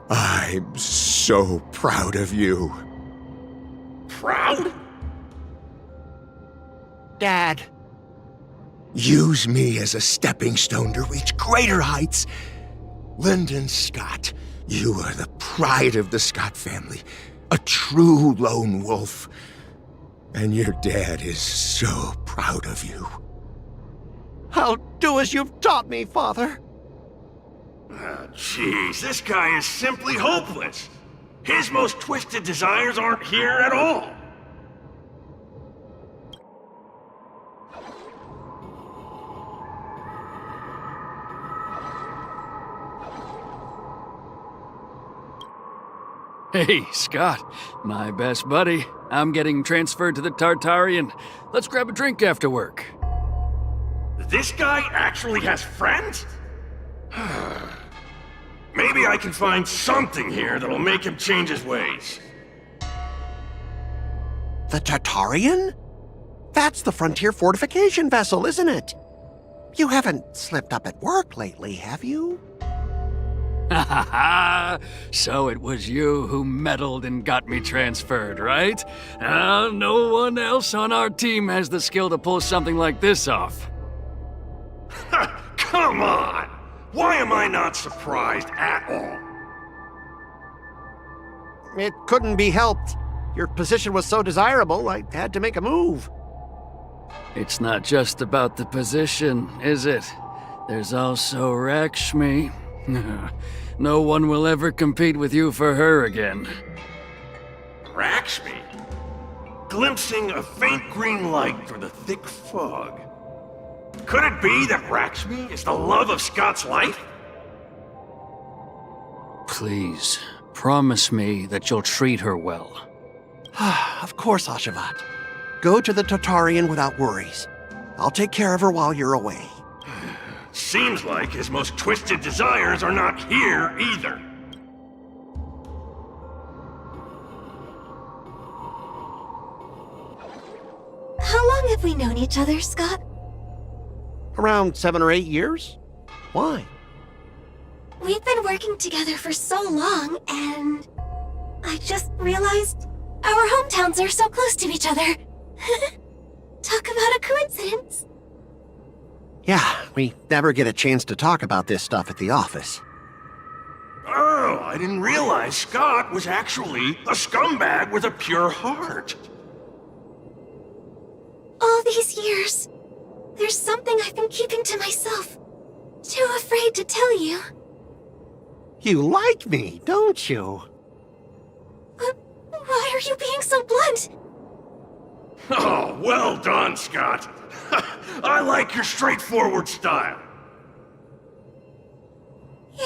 I'm so proud of you. Proud? Dad. Use me as a stepping stone to reach greater heights. Lyndon Scott, you are the pride of the Scott family. A true lone wolf. And your dad is so proud of you. I'll do as you've taught me, Father. Oh, jeez, this guy is simply hopeless. His most twisted desires aren't here at all. Hey, Scott, my best buddy. I'm getting transferred to the Tartarian. Let's grab a drink after work. This guy actually has friends? Maybe I can find something here that'll make him change his ways. The Tartarian? That's the frontier fortification vessel, isn't it? You haven't slipped up at work lately, have you? Ha ha ha! So it was you who meddled and got me transferred, right? No one else on our team has the skill to pull something like this off. Come on! Why am I not surprised at all? It couldn't be helped. Your position was so desirable, I had to make a move. It's not just about the position, is it? There's also Rakshmi. No one will ever compete with you for her again. Rakshmi? Glimpsing a faint green light through the thick fog. Could it be that Rakshmi is the love of Scott's life? Please, promise me that you'll treat her well. Of course, Ashavat. Go to the Tartarian without worries. I'll take care of her while you're away. Seems like his most twisted desires are not here either. How long have we known each other, Scott? Around 7 or 8 years? Why? We've been working together for so long, and I just realized our hometowns are so close to each other. Talk about a coincidence. Yeah, we never get a chance to talk about this stuff at the office. Oh, I didn't realize Scott was actually a scumbag with a pure heart. All these years, there's something I've been keeping to myself. Too afraid to tell you. You like me, don't you? Why are you being so blunt? Oh, well done, Scott. I like your straightforward style. Yeah.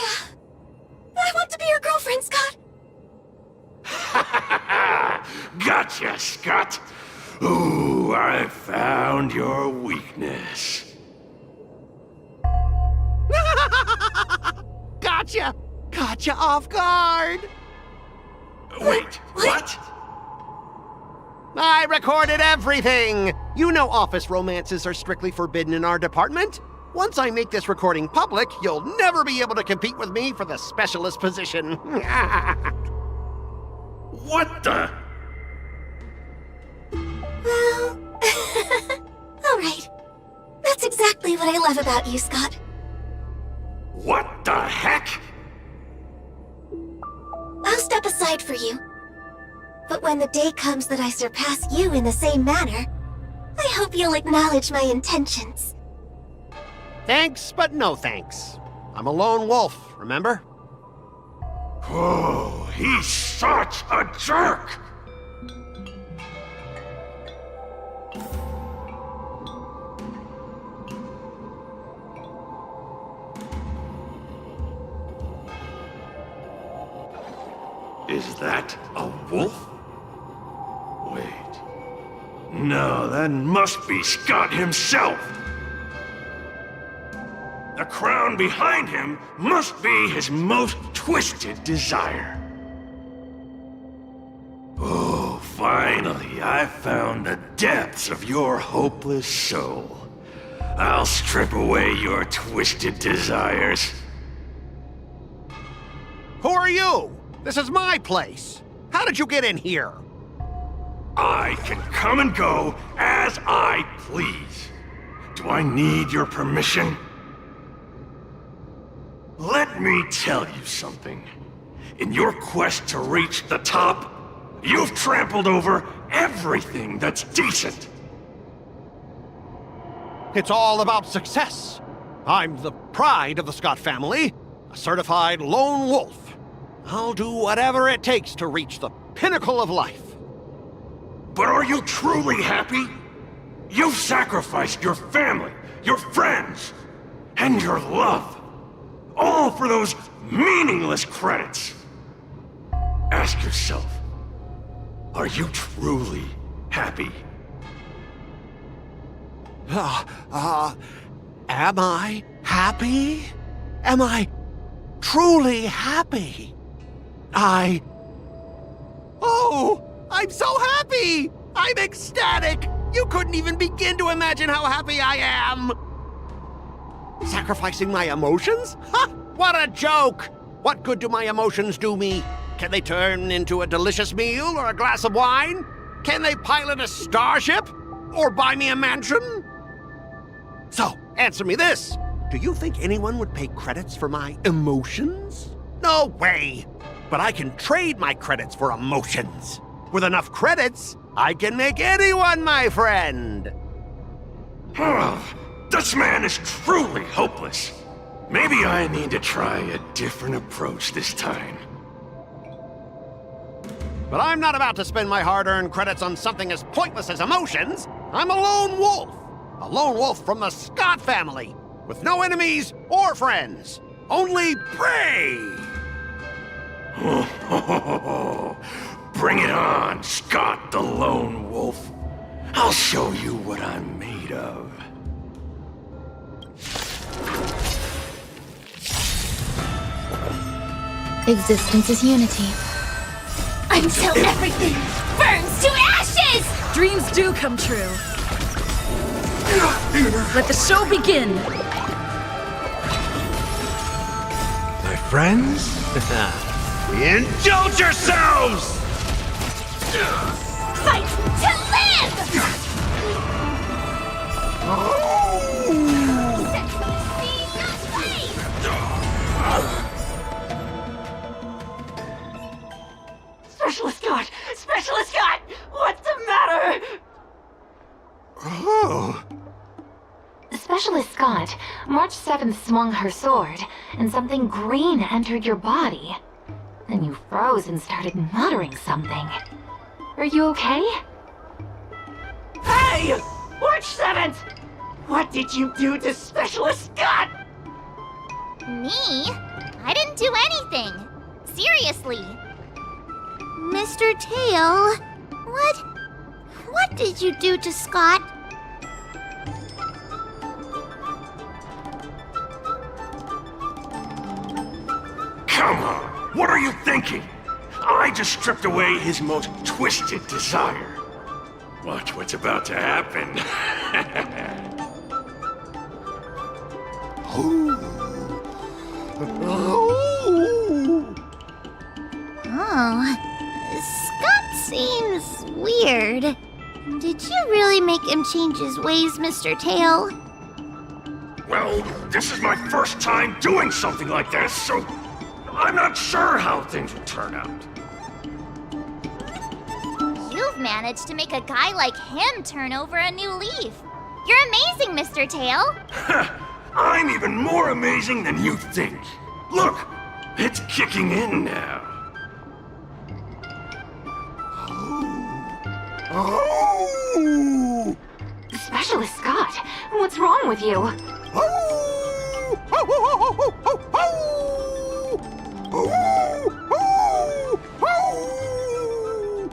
I want to be your girlfriend, Scott. Gotcha, Scott. Ooh, I found your weakness. Gotcha! Gotcha off guard! Wait, what? I recorded everything! You know office romances are strictly forbidden in our department. Once I make this recording public, you'll never be able to compete with me for the specialist position. What the? Well, all right. That's exactly what I love about you, Scott. What the heck? I'll step aside for you. But when the day comes that I surpass you in the same manner, I hope you'll acknowledge my intentions. Thanks, but no thanks. I'm a lone wolf, remember? Oh, he's such a jerk! Is that a wolf? Wait. No, that must be Scott himself. The crown behind him must be his most twisted desire. Oh, finally, I found the depths of your hopeless soul. I'll strip away your twisted desires. Who are you? This is my place. How did you get in here? I can come and go as I please. Do I need your permission? Let me tell you something. In your quest to reach the top, you've trampled over everything that's decent. It's all about success. I'm the pride of the Scott family, a certified lone wolf. I'll do whatever it takes to reach the pinnacle of life. But are you truly happy? You've sacrificed your family, your friends, and your love. All for those meaningless credits. ask yourself, are you truly happy? Am I happy? Am I truly happy? Oh, I'm so happy! I'm ecstatic! You couldn't even begin to imagine how happy I am! Sacrificing my emotions? Ha! What a joke! What good do my emotions do me? Can they turn into a delicious meal or a glass of wine? Can they pilot a starship? Or buy me a mansion? So, answer me this. Do you think anyone would pay credits for my emotions? No way! But I can trade my credits for emotions. With enough credits, I can make anyone my friend. This man is truly hopeless. Maybe I need to try a different approach this time. But I'm not about to spend my hard-earned credits on something as pointless as emotions. I'm a lone wolf. A lone wolf from the Scott family, with no enemies or friends. Only prey! Bring it on, Scott the Lone Wolf. I'll show you what I'm made of. Existence is unity. Until everything burns to ashes! Dreams do come true. Let the show begin! My friends? Indulge yourselves! Fight to live! Specialist Scott! Specialist Scott! What's the matter? Oh. Specialist Scott, March 7th swung her sword, and something green entered your body. Then you froze and started muttering something. Are you okay? Hey! March 7th! What did you do to Specialist Scott? Me? I didn't do anything. Seriously. Mr. Tail, what did you do to Scott? Come on, what are you thinking? I just stripped away his most twisted desire. Watch what's about to happen. Oh, Scott seems weird. Did you really make him change his ways, Mr. Tail? Well, this is my first time doing something like this, so I'm not sure how things will turn out. You've managed to make a guy like him turn over a new leaf. You're amazing, Mr. Tail. I'm even more amazing than you think. Look, it's kicking in now. Oh! Specialist Scott, what's wrong with you?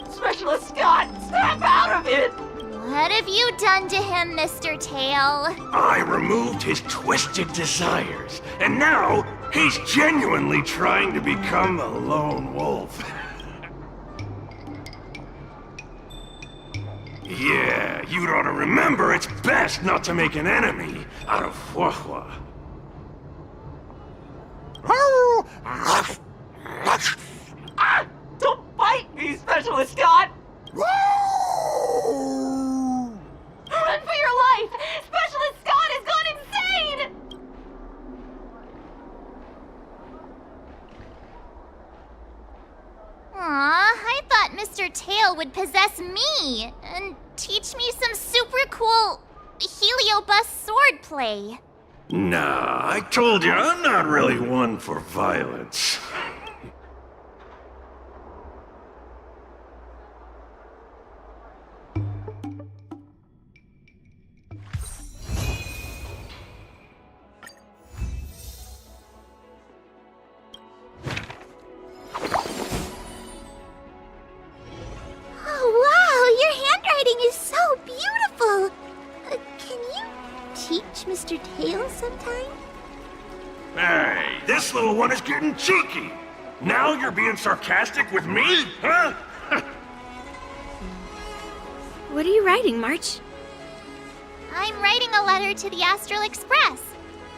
Specialist Scott, snap out of it! What have you done to him, Mr. Tail? I removed his twisted desires, and now he's genuinely trying to become a lone wolf. Yeah, you'd ought to remember it's best not to make an enemy out of Huahua. Ah! Don't bite me, Specialist Scott! Run for your life! Specialist Scott has gone insane! Aw, I thought Mr. Tail would possess me and teach me some super cool heliobus swordplay. Nah, I told you I'm not really one for violence. This little one is getting cheeky. Now you're being sarcastic with me, huh? What are you writing, March? I'm writing a letter to the Astral Express.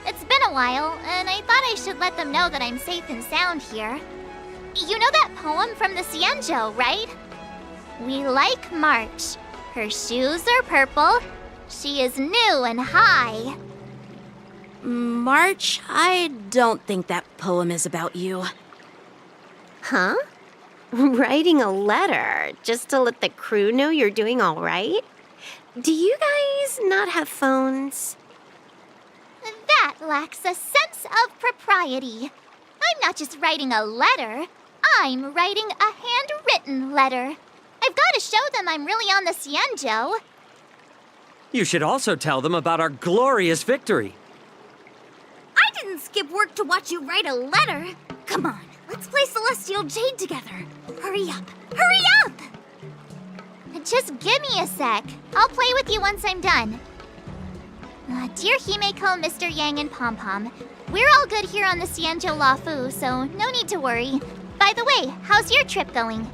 It's been a while, and I thought I should let them know that I'm safe and sound here. You know that poem from the Cienjo, right? We like March. Her shoes are purple. She is new and high. March, I don't think that poem is about you. Huh? Writing a letter just to let the crew know you're doing all right? Do you guys not have phones? That lacks a sense of propriety. I'm not just writing a letter. I'm writing a handwritten letter. I've got to show them I'm really on the Cienjo. You should also tell them about our glorious victory. I didn't skip work to watch you write a letter. Come on, let's play Celestial Jade together. Hurry up! Hurry up! Just give me a sec. I'll play with you once I'm done. Dear Himeko, Mr. Yang, and Pom Pom, we're all good here on the Cienjo Lafu, so no need to worry. By the way, how's your trip going?